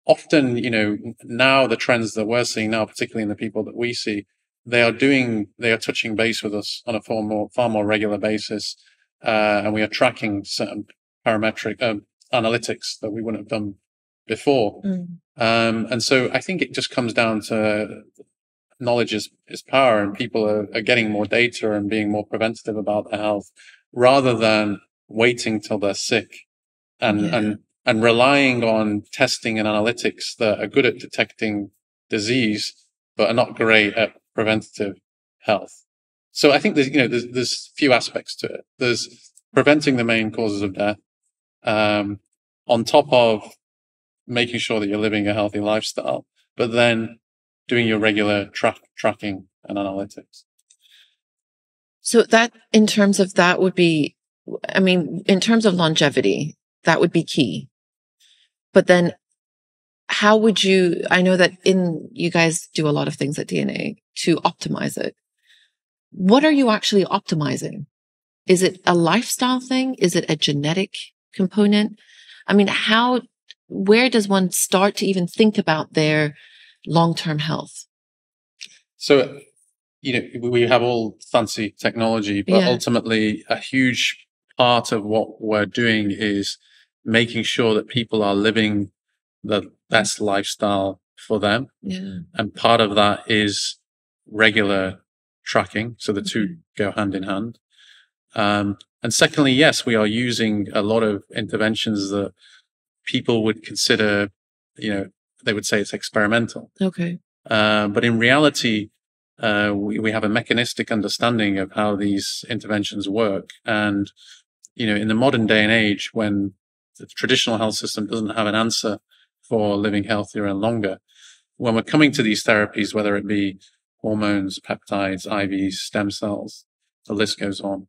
often, now the trends that we're seeing now, particularly in the people that we see, they are touching base with us on a far more regular basis, and we are tracking certain parametric analytics that we wouldn't have done before. And so I think it just comes down to knowledge is power, and people are getting more data and being more preventative about their health rather than waiting till they're sick and relying on testing and analytics that are good at detecting disease but are not great at preventative health. So I think there's a few aspects to it. There's preventing the main causes of death, on top of making sure that you're living a healthy lifestyle, but then doing your regular tracking and analytics. So that, in terms of that, would be, I mean, in terms of longevity, that would be key. But then how would you, I know that you guys do a lot of things at DNA to optimize it. What are you actually optimizing? Is it a lifestyle thing? Is it a genetic component? I mean, where does one start to even think about their long-term health? So, we have all fancy technology, but ultimately a huge part of what we're doing is making sure that people are living the best lifestyle for them. And part of that is regular tracking. So the two go hand in hand. And secondly, yes, we are using a lot of interventions that people would consider, they would say it's experimental. Okay. But in reality, we have a mechanistic understanding of how these interventions work. And, in the modern day and age, when the traditional health system doesn't have an answer for living healthier and longer, when we're coming to these therapies, whether it be hormones, peptides, IVs, stem cells, the list goes on,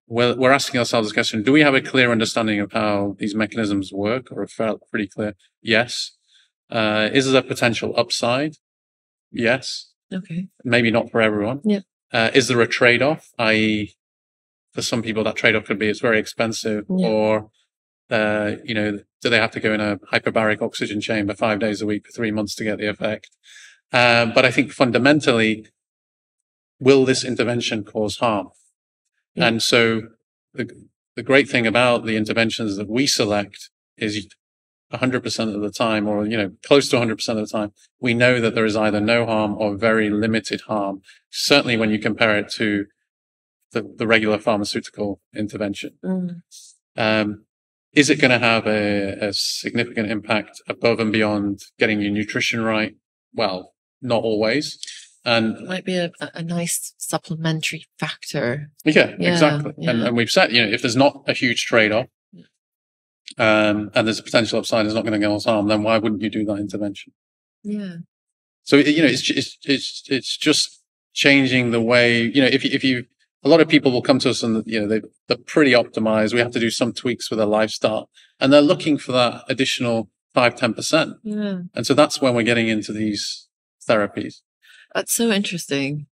we're asking ourselves this question: do we have a clear understanding of how these mechanisms work, or a pretty clear? Yes. Is there potential upside? Yes. Okay. Maybe not for everyone. Yeah. Is there a trade-off? I.e., for some people, that trade-off could be it's very expensive, or do they have to go in a hyperbaric oxygen chamber 5 days a week for 3 months to get the effect? But I think fundamentally, will this intervention cause harm? Yeah. And so the great thing about the interventions that we select is 100% of the time, or, close to 100% of the time, we know that there is either no harm or very limited harm. Certainly when you compare it to the regular pharmaceutical intervention. Is it going to have a significant impact above and beyond getting your nutrition right? Well, not always. And it might be a nice supplementary factor. Yeah, exactly. Yeah. And we've said, if there's not a huge trade-off, and there's a potential upside, it's not going to cause harm, then why wouldn't you do that intervention? Yeah. So, it's just changing the way, if you, a lot of people will come to us and, they're pretty optimized. We have to do some tweaks with their lifestyle, and they're looking for that additional 5-10%. Yeah. And so that's when we're getting into these therapies. That's so interesting.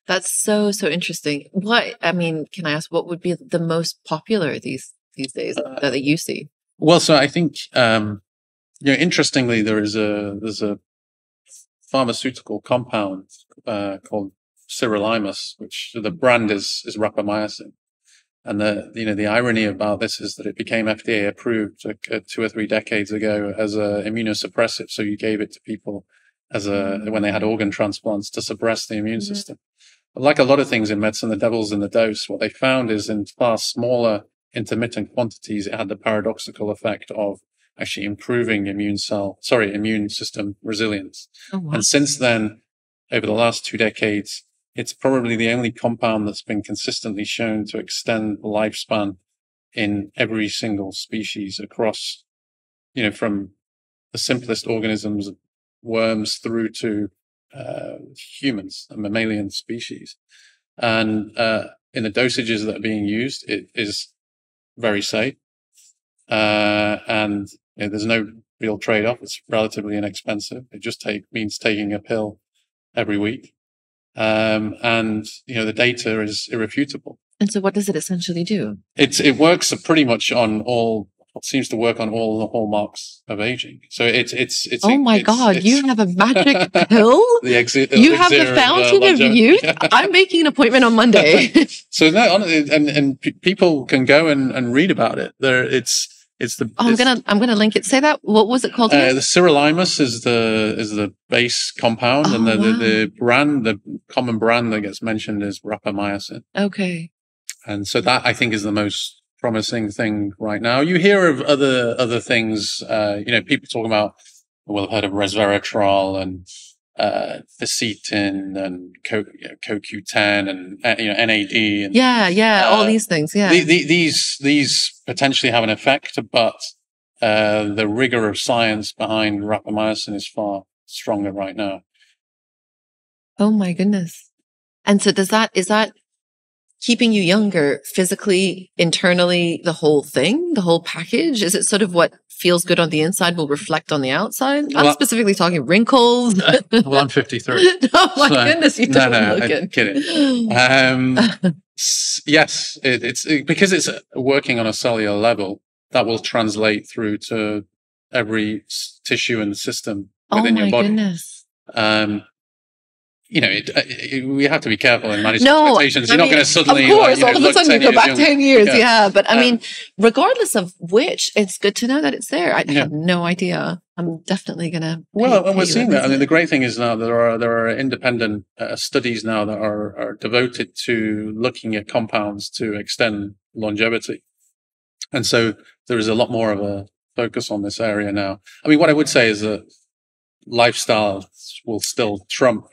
That's so interesting. Can I ask, what would be the most popular these days that you see? Well, so I think, interestingly, there's a pharmaceutical compound, called sirolimus, which the brand is rapamycin. And the irony about this is that it became FDA approved 2 or 3 decades ago as a immunosuppressive. So you gave it to people when they had organ transplants to suppress the immune system. But like a lot of things in medicine, the devil's in the dose. What they found is in far smaller intermittent quantities, it had the paradoxical effect of actually improving immune system resilience. Oh, wow. And since then, over the last 2 decades, it's probably the only compound that's been consistently shown to extend the lifespan in every single species across, from the simplest organisms, worms, through to humans, a mammalian species. And in the dosages that are being used, it is very safe. And there's no real trade-off. It's relatively inexpensive. It just means taking a pill every week. And the data is irrefutable. And so what does it essentially do? It works pretty much seems to work on all the hallmarks of aging. So it's oh my God, you have a magic pill? You have the fountain of youth? I'm making an appointment on Monday. So and people can go and read about it. I'm gonna link it. Say that. What was it called? The sirolimus is the base compound, and the common brand that gets mentioned is rapamycin. Okay. And so that, I think, is the most promising thing right now. You hear of other things. People talking about, well, I've heard of resveratrol and Fisetin and CoQ10 and NAD. And, all these things. Yeah, these potentially have an effect, but the rigor of science behind rapamycin is far stronger right now. Oh my goodness! And so is that keeping you younger physically, internally, the whole thing, the whole package? Is it sort of what feels good on the inside will reflect on the outside? I'm specifically talking wrinkles. Well, I'm 53. Oh my goodness, you don't look it. Kidding. Yes, it's because it's working on a cellular level that will translate through to every tissue and system within your body. Goodness. We have to be careful in managing expectations. You're not going to suddenly, of course, all of a sudden you go back 10 years. Yeah. But I mean, regardless of which, it's good to know that it's there. I had no idea. I'm definitely going to. Well, and we're seeing that. I mean, the great thing is now there are independent studies now that are devoted to looking at compounds to extend longevity. And so there is a lot more of a focus on this area now. I mean, what I would say is that lifestyle will still trump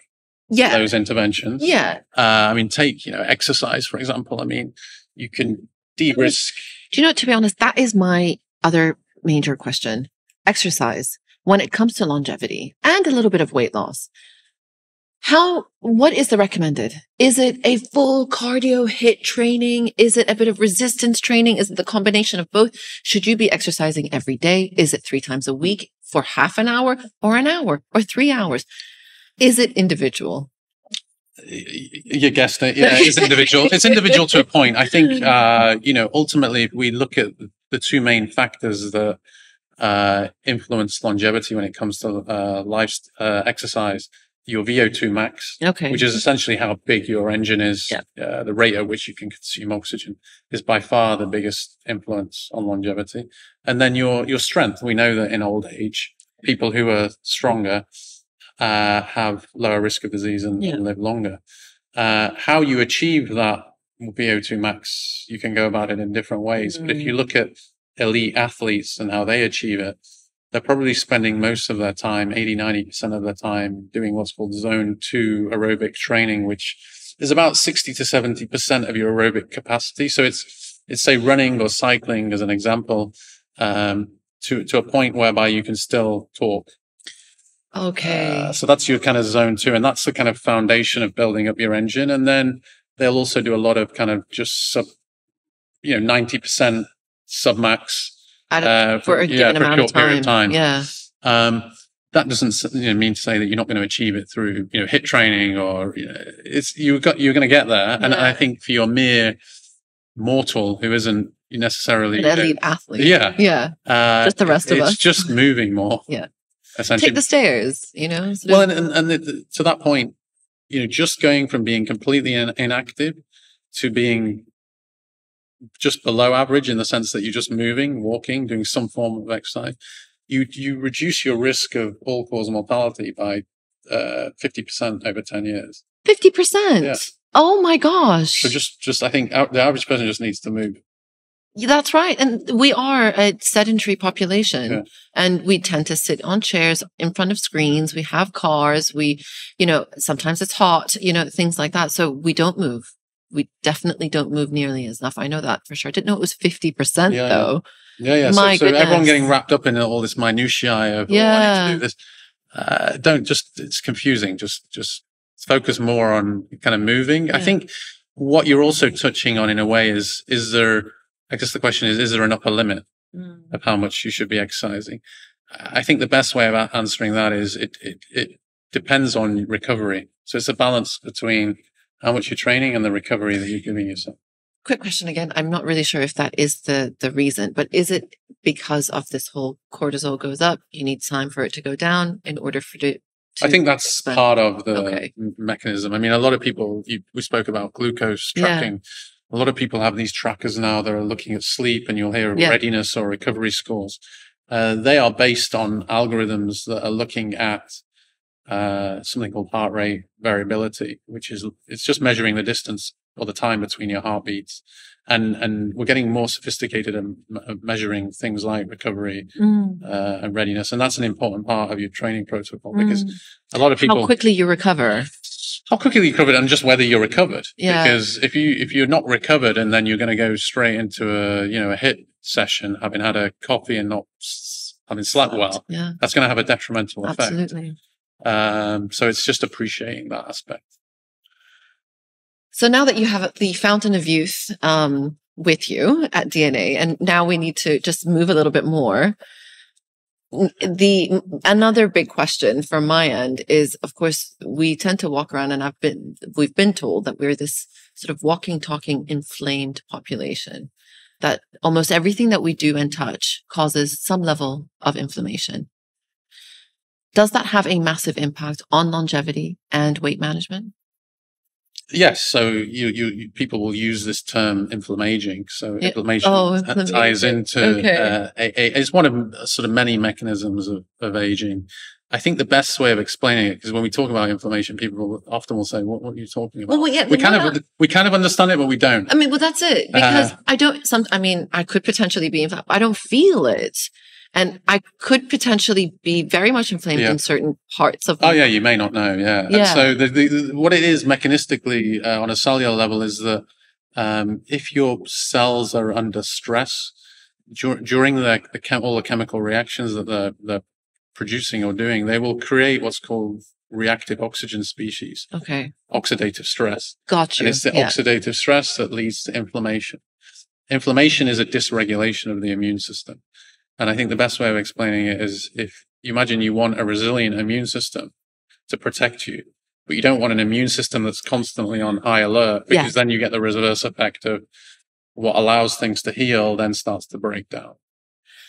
those interventions. Yeah. I mean, take, exercise, for example. I mean, you can de-risk. Do you know, to be honest, that is my other major question. Exercise, when it comes to longevity and a little bit of weight loss, what is the recommended? Is it a full cardio hit training? Is it a bit of resistance training? Is it the combination of both? Should you be exercising every day? Is it 3 times a week for half an hour or an hour or 3 hours? Is it individual? You guessed it. Yeah, it's individual. It's individual to a point. I think, ultimately, if we look at the two main factors that influence longevity when it comes to exercise, your VO2 max, which is essentially how big your engine is, the rate at which you can consume oxygen, is by far the biggest influence on longevity. And then your strength. We know that in old age, people who are stronger have lower risk of disease and live longer. How you achieve that VO2 max, you can go about it in different ways. But if you look at elite athletes and how they achieve it, they're probably spending most of their time, 80-90% of their time, doing what's called zone 2 aerobic training, which is about 60 to 70% of your aerobic capacity. So it's say running or cycling as an example, to a point whereby you can still talk. So that's your kind of zone 2, and that's the kind of foundation of building up your engine. And then they'll also do a lot of kind of just 90% submax for a given amount of period of time. Yeah. That doesn't mean to say that you're not going to achieve it through HIIT training, or you're going to get there. And I think for your mere mortal who isn't necessarily an elite athlete, just the rest of us, it's just moving more. Essentially, take the stairs. Well, and to that point, just going from being completely inactive to being just below average, in the sense that you're just moving, walking, doing some form of exercise, you reduce your risk of all-cause mortality by 50% over 10 years. 50%? Yeah. Oh my gosh. So just I think the average person just needs to move. Yeah, that's right. And we are a sedentary population, and we tend to sit on chairs in front of screens. We have cars. Sometimes it's hot, things like that. So we don't move. We definitely don't move nearly as enough. I know that for sure. I didn't know it was 50% though. Yeah. My so goodness. Everyone getting wrapped up in all this minutiae of, I need to do this. It's confusing. Just focus more on kind of moving. I think what you're also touching on in a way is there, I guess the question is there an upper limit of how much you should be exercising? I think the best way of answering that is it depends on recovery. So it's a balance between how much you're training and the recovery that you're giving yourself. Quick question again. I'm not really sure if that is the reason, but is it because of this whole cortisol goes up, you need time for it to go down in order for it to I think that's expand? Part of the mechanism. I mean, a lot of people, we spoke about glucose tracking. A lot of people have these trackers now that are looking at sleep, and you'll hear readiness or recovery scores. They are based on algorithms that are looking at something called heart rate variability, it's just measuring the distance or the time between your heartbeats. And we're getting more sophisticated at measuring things like recovery and readiness. And that's an important part of your training protocol, because a lot of people... How quickly you recover. How quickly you recovered, and just whether you're recovered. Because if you're not recovered and then you're going to go straight into a HIIT session, having had a coffee and not having slept well, that's going to have a detrimental effect. Absolutely. So it's just appreciating that aspect. So now that you have the fountain of youth with you at DNA, and now we need to just move a little bit more. Another big question from my end is, of course, we tend to walk around, and we've been told that we're this sort of walking, talking, inflamed population, that almost everything that we do and touch causes some level of inflammation. Does that have a massive impact on longevity and weight management? Yes. So people will use this term inflammaging. So inflammation ties into it's one of sort of many mechanisms of aging. I think the best way of explaining it, because when we talk about inflammation, people often will say, "What are you talking about?" Well, we kind of understand it, but we don't. I mean, well, that's it. Because I could potentially be inflamed. I don't feel it. And I could potentially be very much inflamed in certain parts of. Oh yeah, you may not know. Yeah. And so what it is mechanistically on a cellular level is that if your cells are under stress during all the chemical reactions that they're producing or doing, they will create what's called reactive oxygen species. Okay. Oxidative stress. Gotcha. And it's the oxidative stress that leads to inflammation. Inflammation is a dysregulation of the immune system. And I think the best way of explaining it is, if you imagine you want a resilient immune system to protect you, but you don't want an immune system that's constantly on high alert, because then you get the reverse effect of what allows things to heal then starts to break down.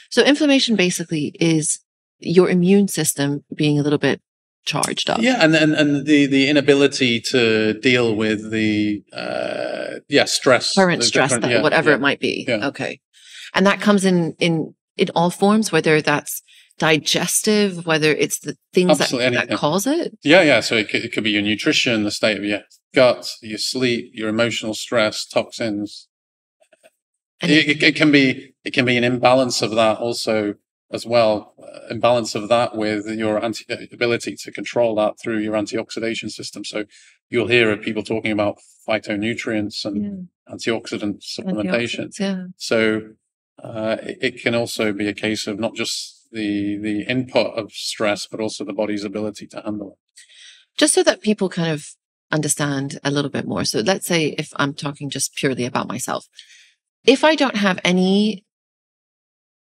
So inflammation basically is your immune system being a little bit charged up. Yeah, and the inability to deal with the stress, current stress, whatever it might be. Yeah. Okay, and that comes in all forms, whether that's digestive, whether it's the things that cause it. Yeah. So it could be your nutrition, the state of your gut, your sleep, your emotional stress, toxins. And it can be an imbalance of that also as well. Imbalance of that with your ability to control that through your antioxidation system. So you'll hear of people talking about phytonutrients and antioxidant supplementation. Yeah. So it can also be a case of not just the input of stress, but also the body's ability to handle it. Just so that people kind of understand a little bit more. So let's say if I'm talking just purely about myself, if I don't have any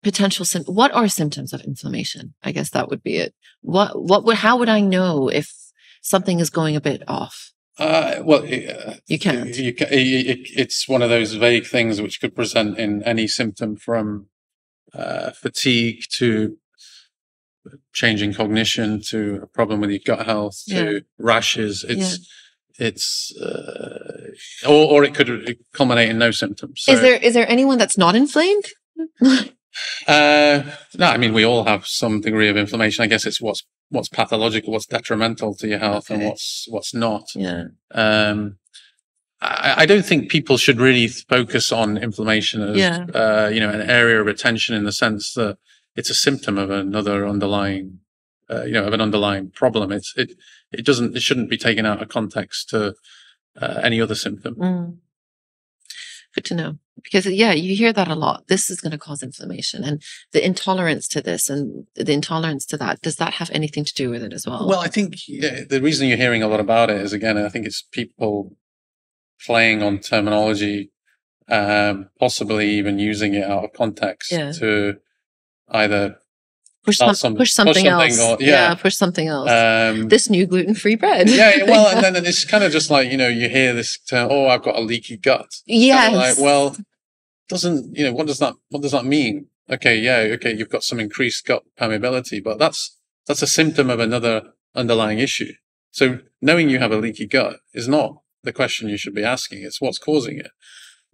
potential what are symptoms of inflammation? I guess that would be it. How would I know if something is going a bit off? You can't. It's one of those vague things which could present in any symptom from fatigue to changing cognition to a problem with your gut health to rashes. Or it could culminate in no symptoms. So, is there anyone that's not inflamed? No, I mean, we all have some degree of inflammation. I guess it's what's pathological, what's detrimental to your health, and what's not. Yeah. I don't think people should really focus on inflammation as an area of attention, in the sense that it's a symptom of another underlying of an underlying problem. It shouldn't be taken out of context to any other symptom. Good to know, because you hear that a lot. This is going to cause inflammation, and the intolerance to this and the intolerance to that. Does that have anything to do with it as well? Well, I think the reason you're hearing a lot about it is, again, I think it's people playing on terminology, possibly even using it out of context to either push something else. Push something else. This new gluten-free bread. Well, and then it's kind of just like, you hear this term, I've got a leaky gut. Yes. Like, well, what does that mean? Okay, you've got some increased gut permeability, but that's a symptom of another underlying issue. So knowing you have a leaky gut is not the question you should be asking. It's what's causing it.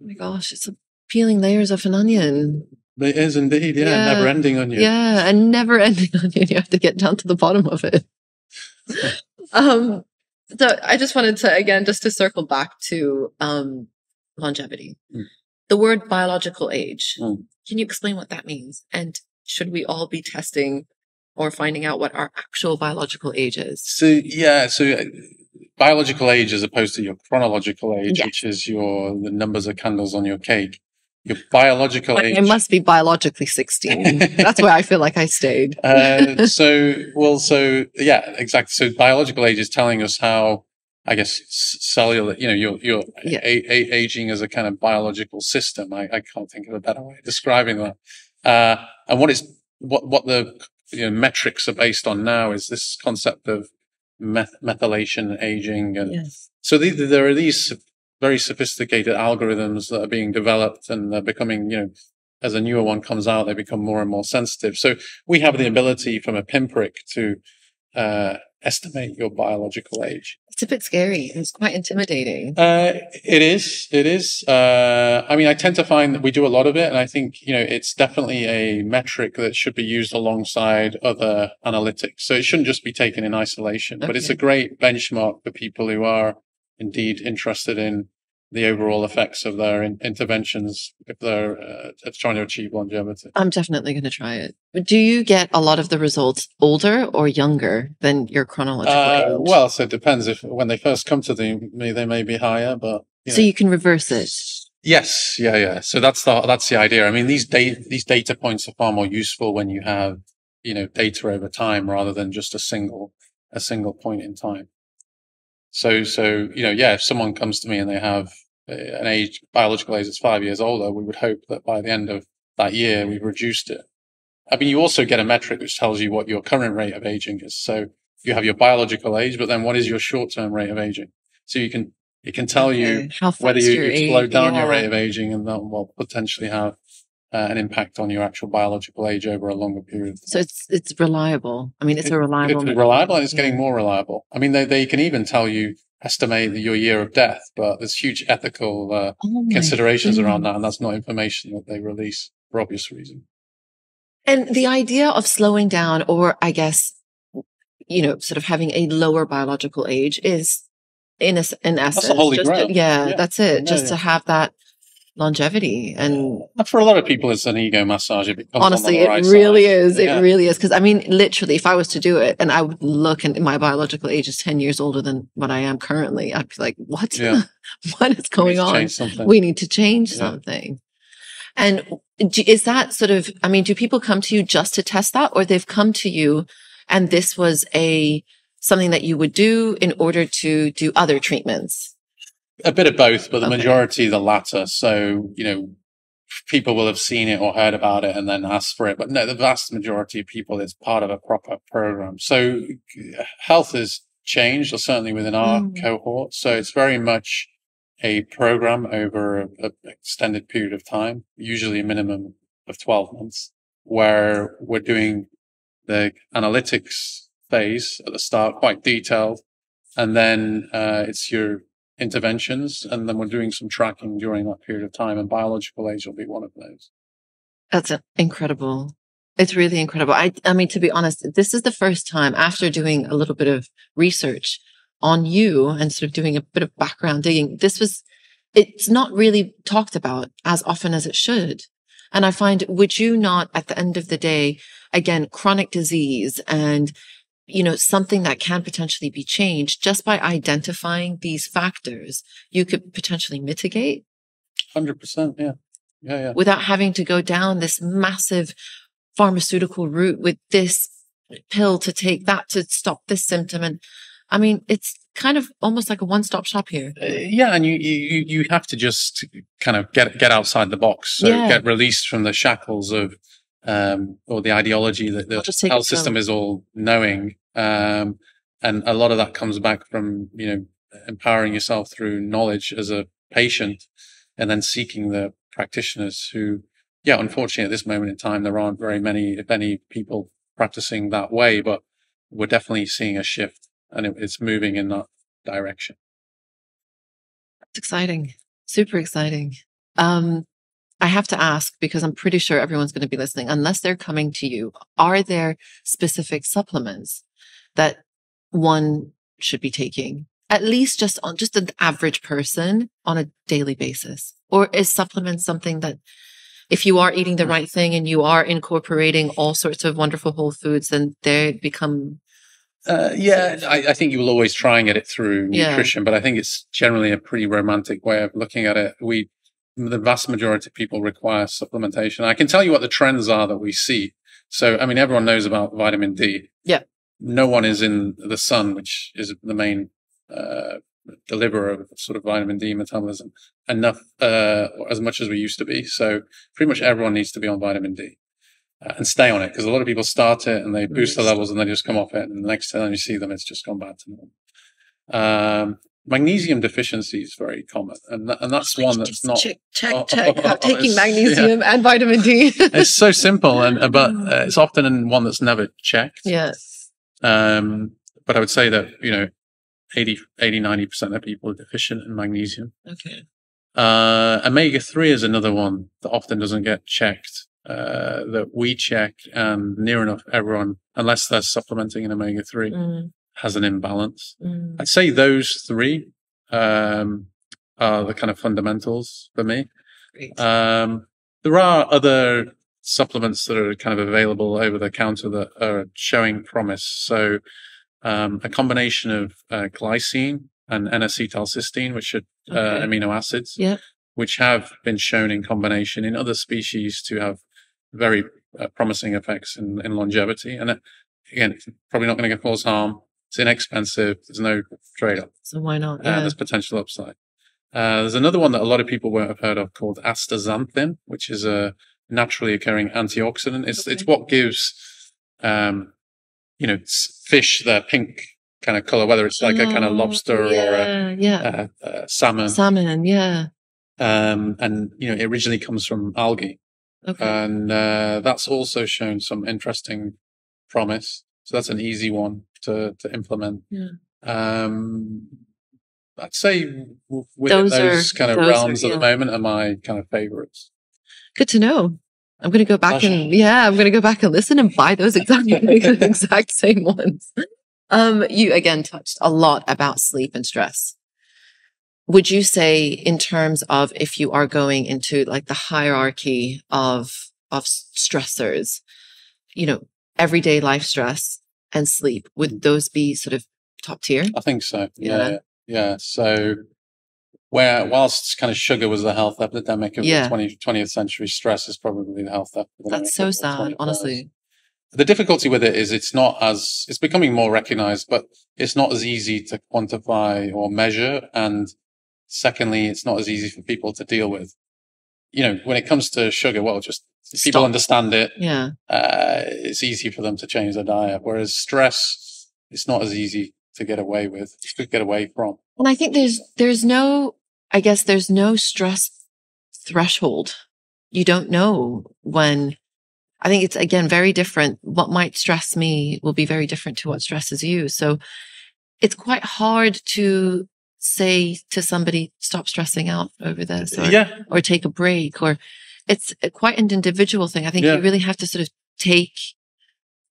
Oh my gosh, it's peeling layers of an onion. It is indeed, never-ending onion. Yeah, a never-ending onion. You have to get down to the bottom of it. So I just wanted to, again, just to circle back to longevity. The word biological age. Can you explain what that means? And should we all be testing or finding out what our actual biological age is? So biological age as opposed to your chronological age, which is the numbers of candles on your cake. Your biological age. I must be biologically 16. That's where I feel like I stayed. Exactly. So biological age is telling us how, I guess, cellular, you're aging as a kind of biological system. I can't think of a better way of describing that. And what the metrics are based on now is this concept of methylation aging. And so there are these very sophisticated algorithms that are being developed, and they're becoming, as a newer one comes out, they become more and more sensitive. So we have the ability from a pinprick to estimate your biological age. It's a bit scary. It's quite intimidating. It is. I mean, I tend to find that we do a lot of it, and I think, it's definitely a metric that should be used alongside other analytics. So it shouldn't just be taken in isolation, but it's a great benchmark for people who are indeed interested in the overall effects of their interventions if they're trying to achieve longevity. I'm definitely going to try it. Do you get a lot of the results older or younger than your chronological age? Well, so it depends. When they first come to me, they may be higher, but so you can reverse it. Yes, yeah. So that's the idea. I mean, these data points are far more useful when you have data over time rather than just a single point in time. So if someone comes to me and they have an biological age that's 5 years older, we would hope that by the end of that year, we've reduced it. I mean, you also get a metric which tells you what your current rate of aging is. So you have your biological age, but then what is your short-term rate of aging? So it can tell you whether you've slowed down your rate of aging, and that will potentially have an impact on your actual biological age over a longer period of time. So it's reliable. I mean, it's reliable. It's reliable, and it's getting more reliable. I mean, they can even tell you, estimate your year of death, but there's huge ethical considerations around that, and that's not information that they release for obvious reasons. And the idea of slowing down, or I guess, sort of having a lower biological age is, in essence, that's the holy grail. That's it. Just to have that longevity. And for a lot of people, it's an ego massage. Honestly, it really is. It really is. Because I mean, literally, if I was to do it and I would look and my biological age is 10 years older than what I am currently, I'd be like, what? Yeah. What is going on? We need to change something. And is that sort of, I mean, do people come to you just to test that, or they've come to you and this was something that you would do in order to do other treatments? A bit of both, but the majority, the latter. So, people will have seen it or heard about it and then asked for it. But no, the vast majority of people, it's part of a proper program. So health has changed, or certainly within our cohort. So it's very much a program over an extended period of time, usually a minimum of 12 months, where we're doing the analytics phase at the start, quite detailed. And then it's your interventions, and then we're doing some tracking during that period of time, and biological age will be one of those. That's incredible. It's really incredible. I mean, to be honest, this is the first time, after doing a little bit of research on you and sort of doing a bit of background digging, it's not really talked about as often as it should. And I find, would you not, at the end of the day, again, chronic disease and something that can potentially be changed just by identifying these factors, you could potentially mitigate? 100%. Yeah. Yeah. Without having to go down this massive pharmaceutical route with this pill to take, that to stop this symptom. And I mean, it's kind of almost like a one-stop shop here. And you have to just kind of get outside the box. So get released from the shackles of, or the ideology that the health system is all knowing. And a lot of that comes back from, empowering yourself through knowledge as a patient, and then seeking the practitioners who, unfortunately at this moment in time, there aren't very many, if any, people practicing that way, but we're definitely seeing a shift, and it's moving in that direction. It's exciting. Super exciting. I have to ask, because I'm pretty sure everyone's going to be listening, unless they're coming to you, are there specific supplements that one should be taking, at least just an average person, on a daily basis? Or is supplements something that, if you are eating the right thing and you are incorporating all sorts of wonderful whole foods, then they become... I think you will always try and get it through nutrition, but I think it's generally a pretty romantic way of looking at it. The vast majority of people require supplementation. I can tell you what the trends are that we see. So, I mean, everyone knows about vitamin D. Yeah. No one is in the sun, which is the main deliverer of sort of vitamin D metabolism, enough, as much as we used to be. So pretty much everyone needs to be on vitamin D and stay on it, because a lot of people start it and they boost the levels and they just come off it. And the next time you see them, it's just gone back to normal. Magnesium deficiency is very common, and that's one that's not check. Taking magnesium and vitamin D. It's so simple, but it's often one that's never checked. Yes. But I would say that 80-90% of people are deficient in magnesium. Okay. Omega-3 is another one that often doesn't get checked. That we check, and near enough everyone, unless they're supplementing in omega-3. Has an imbalance. I'd say those three are the kind of fundamentals for me. There are other supplements that are kind of available over the counter that are showing promise. So a combination of glycine and N-acetylcysteine, which are amino acids, which have been shown in combination in other species to have very promising effects in longevity. And again, it's probably not going to cause harm. It's inexpensive. There's no trade-off. So why not? There's potential upside. There's another one that a lot of people won't have heard of called astaxanthin, which is a naturally occurring antioxidant. It's what gives fish, they're pink kind of color, whether it's like a kind of lobster or a salmon. Salmon, yeah. And it originally comes from algae. Okay. And that's also shown some interesting promise. So that's an easy one to implement. Yeah. I'd say those kind of realms at the moment are my kind of favorites. Good to know. I'm going to go back I'm going to go back and listen and buy those exact same ones. You again touched a lot about sleep and stress. Would you say, in terms of if you are going into like the hierarchy of stressors, everyday life stress and sleep, would those be sort of top tier? I think so. Yeah. So whilst kind of sugar was the health epidemic of the 20th century, stress is probably the health epidemic. That's so sad, honestly. The difficulty with it is it's becoming more recognized, but it's not as easy to quantify or measure. And secondly, it's not as easy for people to deal with. When it comes to sugar, people understand it. Yeah. It's easy for them to change their diet. Whereas stress, it's not as easy to get away with, to get away from. And I think there's no stress threshold. You don't know when. I think it's, again, very different. What might stress me will be very different to what stresses you. So it's quite hard to say to somebody, stop stressing out over this or take a break, or it's quite an individual thing. I think you really have to sort of take,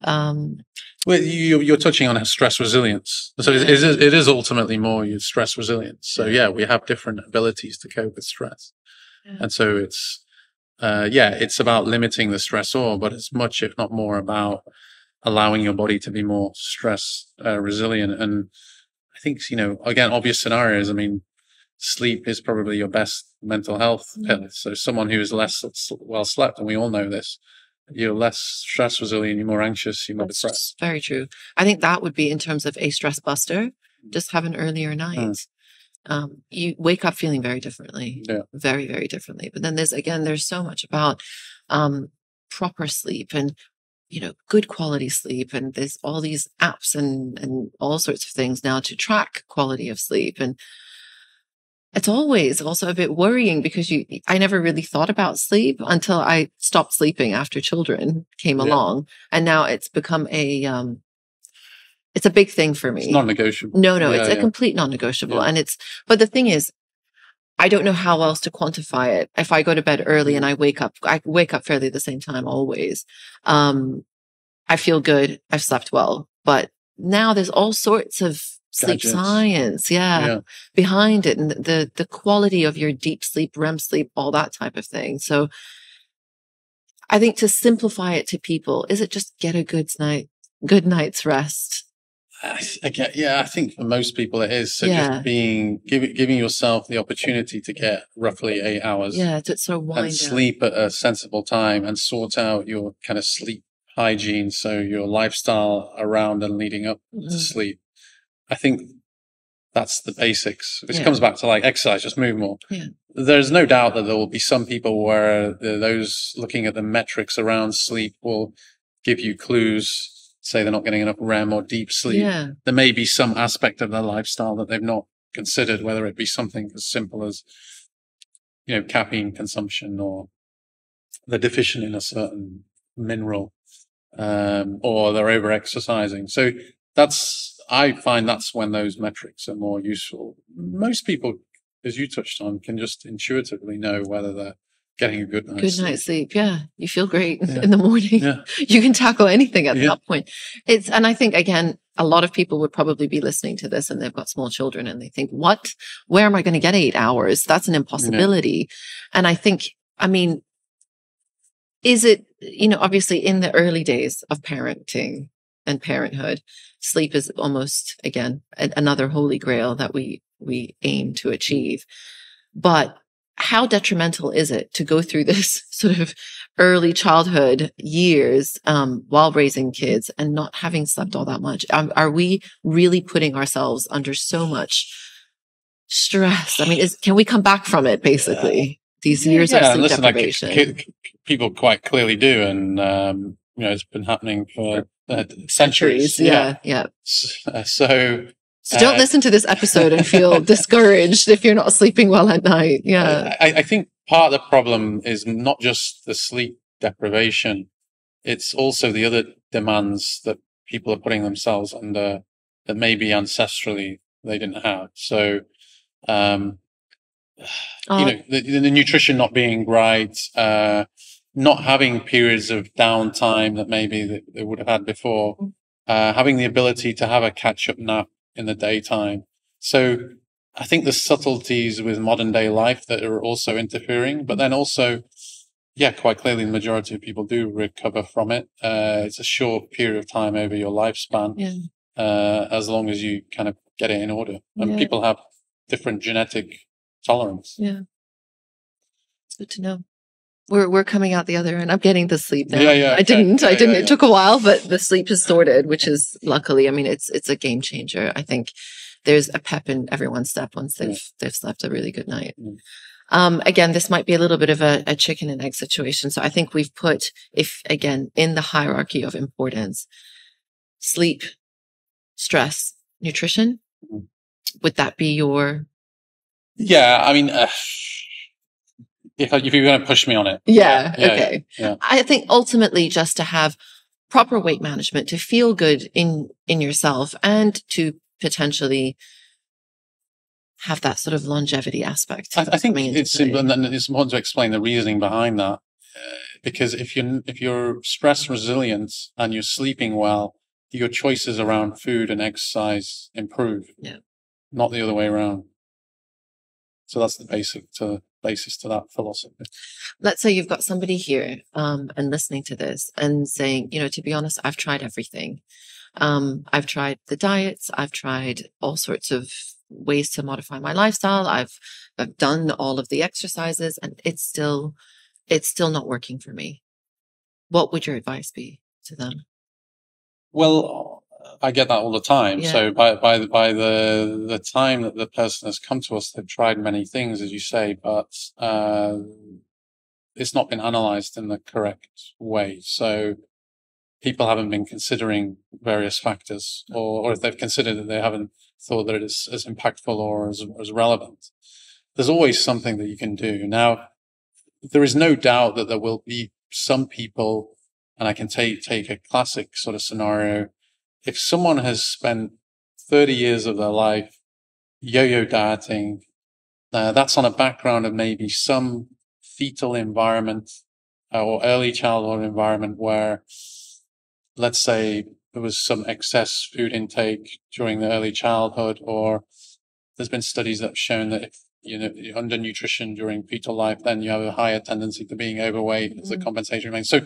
well, you're touching on stress resilience. So it is ultimately more your stress resilience. So we have different abilities to cope with stress. Yeah. And so it's about limiting the stressor, but it's much, if not more, about allowing your body to be more stress resilient. And I think, again, obvious scenarios. I mean, sleep is probably your best mental health pillar. So someone who is less well slept, and we all know this, you're less stress resilient, you're more anxious, you're more depressed. Very true. I think that would be in terms of a stress buster, just have an earlier night. You wake up feeling very differently, very, very differently. But then there's so much about proper sleep and, good quality sleep. And there's all these apps and all sorts of things now to track quality of sleep. And it's always also a bit worrying because I never really thought about sleep until I stopped sleeping after children came along. And now it's become it's a big thing for me. It's non-negotiable. No, it's a complete non-negotiable. Yeah. And but the thing is, I don't know how else to quantify it. If I go to bed early and I wake up fairly at the same time always. I feel good. I've slept well, but now there's all sorts of sleep science, behind it, and the quality of your deep sleep, REM sleep, all that type of thing. So I think to simplify it to people, is it just get a good night's rest? I think for most people it is. So just giving yourself the opportunity to get roughly 8 hours. To sort of wind and sleep at a sensible time and sort out your kind of sleep hygiene. So your lifestyle around and leading up to sleep. I think that's the basics. Which comes back to like exercise, just move more. Yeah. There's no doubt that there will be some people where those looking at the metrics around sleep will give you clues. Say they're not getting enough REM or deep sleep. Yeah. There may be some aspect of their lifestyle that they've not considered, whether it be something as simple as, caffeine consumption, or they're deficient in a certain mineral, or they're over exercising. So I find that's when those metrics are more useful. Most people, as you touched on, can just intuitively know whether they're getting a good night's sleep. Yeah. You feel great in the morning. Yeah. You can tackle anything at that point. And I think, again, a lot of people would probably be listening to this and they've got small children and they think, where am I going to get 8 hours? That's an impossibility. And I think, is it, obviously in the early days of parenting and parenthood, sleep is almost, again, another holy grail that we aim to achieve. But how detrimental is it to go through this sort of early childhood years while raising kids and not having slept all that much? Are we really putting ourselves under so much stress? Can we come back from it, basically? These years of sleep deprivation. People quite clearly do. And it's been happening for centuries. Yeah. So don't listen to this episode and feel discouraged if you're not sleeping well at night. Yeah. I think part of the problem is not just the sleep deprivation. It's also the other demands that people are putting themselves under that maybe ancestrally they didn't have. So, the nutrition not being right, not having periods of downtime that maybe they would have had before, having the ability to have a catch-up nap in the daytime. So I think the subtleties with modern day life that are also interfering, but then also, quite clearly the majority of people do recover from it. It's a short period of time over your lifespan, as long as you kind of get it in order. And people have different genetic tolerance. Yeah. It's good to know. We're coming out the other end. I'm getting the sleep now. I didn't. It took a while, but the sleep is sorted, which is luckily, I mean, it's a game changer. I think there's a pep in everyone's step once they've slept a really good night. Again, this might be a little bit of a chicken and egg situation. So I think we've put, in the hierarchy of importance, sleep, stress, nutrition. Would that be your? Yeah, I mean, if you're going to push me on it. Okay. Yeah. I think ultimately just to have proper weight management, to feel good in yourself, and to potentially have that sort of longevity aspect. I think it's simple, and it's important to explain the reasoning behind that. Because if you're stress resilient and you're sleeping well, your choices around food and exercise improve. Yeah. Not the other way around. So that's the basis to that philosophy. Let's say you've got somebody here and listening to this and saying, to be honest, I've tried everything. I've tried the diets. I've tried all sorts of ways to modify my lifestyle. I've done all of the exercises, and it's still not working for me. What would your advice be to them? Well, I get that all the time. Yeah. So by the time that the person has come to us, they've tried many things, as you say, but it's not been analyzed in the correct way. So people haven't been considering various factors, or if they've considered it, they haven't thought that it is as impactful or as relevant. There's always something that you can do. Now, there is no doubt that there will be some people, and I can take a classic sort of scenario. If someone has spent 30 years of their life yo-yo dieting, that's on a background of maybe some fetal environment or early childhood environment where, let's say, there was some excess food intake during the early childhood, or there's been studies that have shown that if you're undernutrition during fetal life, then you have a higher tendency to being overweight as a compensation remains. So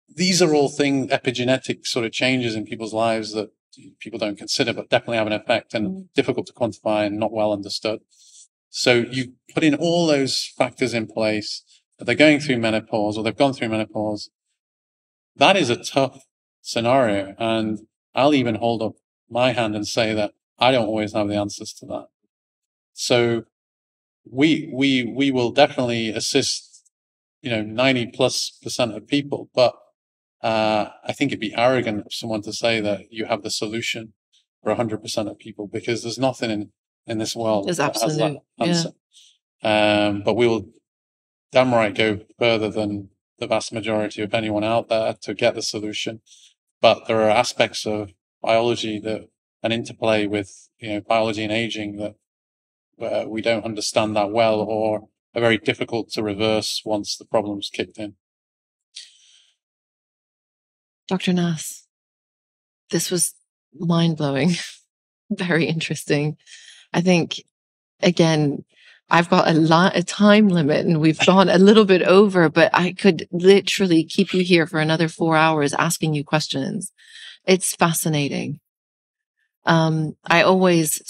these are all things, epigenetic sort of changes in people's lives that people don't consider, but definitely have an effect and difficult to quantify and not well understood. So you put in all those factors in place, that they're going through menopause or they've gone through menopause. That is a tough scenario. And I'll even hold up my hand and say that I don't always have the answers to that. So we will definitely assist, 90+% of people, but I think it'd be arrogant of someone to say that you have the solution for 100% of people, because there's nothing in this world that has that answer. Yeah. But we will damn right go further than the vast majority of anyone out there to get the solution. But there are aspects of biology and interplay with biology and aging that we don't understand that well, or are very difficult to reverse once the problem's kicked in. Dr. Nas, this was mind-blowing, very interesting. I think, again, I've got a time limit and we've gone a little bit over, but I could literally keep you here for another 4 hours asking you questions. It's fascinating. I always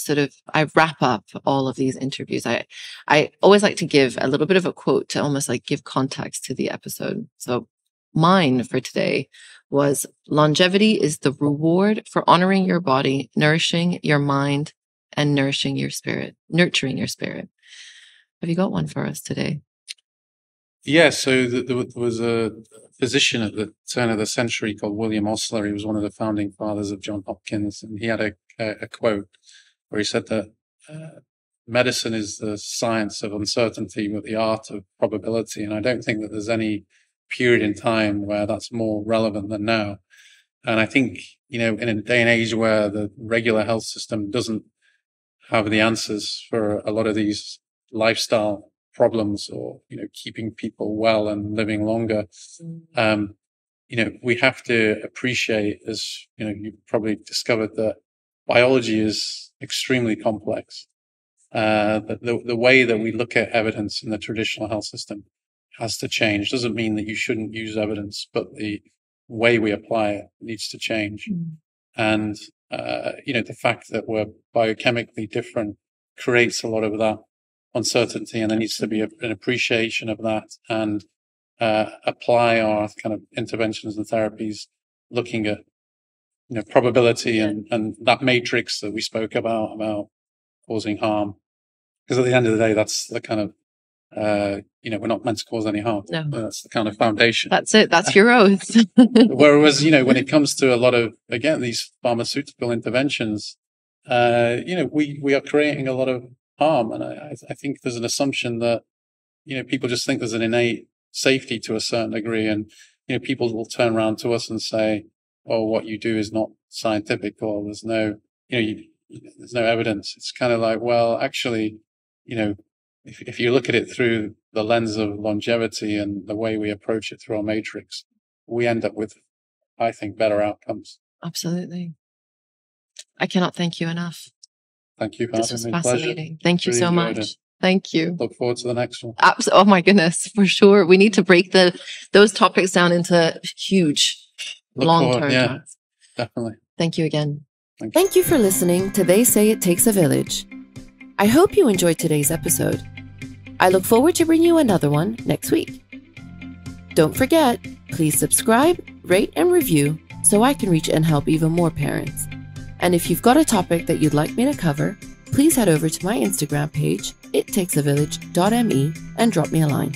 I wrap up all of these interviews. I always like to give a little bit of a quote to almost like give context to the episode. So mine for today was: longevity is the reward for honoring your body, nourishing your mind, and nurturing your spirit. Have you got one for us today? Yeah, so there was a physician at the turn of the century called William Osler. He was one of the founding fathers of Johns Hopkins, and he had a quote where he said that medicine is the science of uncertainty with the art of probability. And I don't think that there's any period in time where that's more relevant than now. And I think, in a day and age where the regular health system doesn't have the answers for a lot of these lifestyle problems, or, keeping people well and living longer, we have to appreciate, as, you've probably discovered, that biology is extremely complex. The way that we look at evidence in the traditional health system has to change. Doesn't mean that you shouldn't use evidence, but the way we apply it needs to change. And, the fact that we're biochemically different creates a lot of that uncertainty, and there needs to be an appreciation of that, and apply our kind of interventions and therapies looking at, probability and that matrix that we spoke about causing harm. Because at the end of the day, that's the kind of, we're not meant to cause any harm. No. That's the kind of foundation. That's it. That's your oath. Whereas, when it comes to a lot of, again, these pharmaceutical interventions, we are creating a lot of harm. And I think there's an assumption that, people just think there's an innate safety to a certain degree. And, people will turn around to us and say, oh, what you do is not scientific, or there's no, there's no evidence. It's kind of like, well, actually, if you look at it through the lens of longevity and the way we approach it through our matrix, we end up with, I think, better outcomes. Absolutely. I cannot thank you enough. Thank you for This was having me. fascinating. Pleasure. Thank you Really so enjoyed much. it. Thank you. Look forward to the next one. Oh my goodness, for sure. We need to break those topics down into huge, long-term talks. Definitely. Thank you again. Thank you for listening to They Say It Takes a Village. I hope you enjoyed today's episode. I look forward to bringing you another one next week. Don't forget, please subscribe, rate, and review so I can reach and help even more parents. And if you've got a topic that you'd like me to cover, please head over to my Instagram page, ittakesavillage.me, and drop me a line.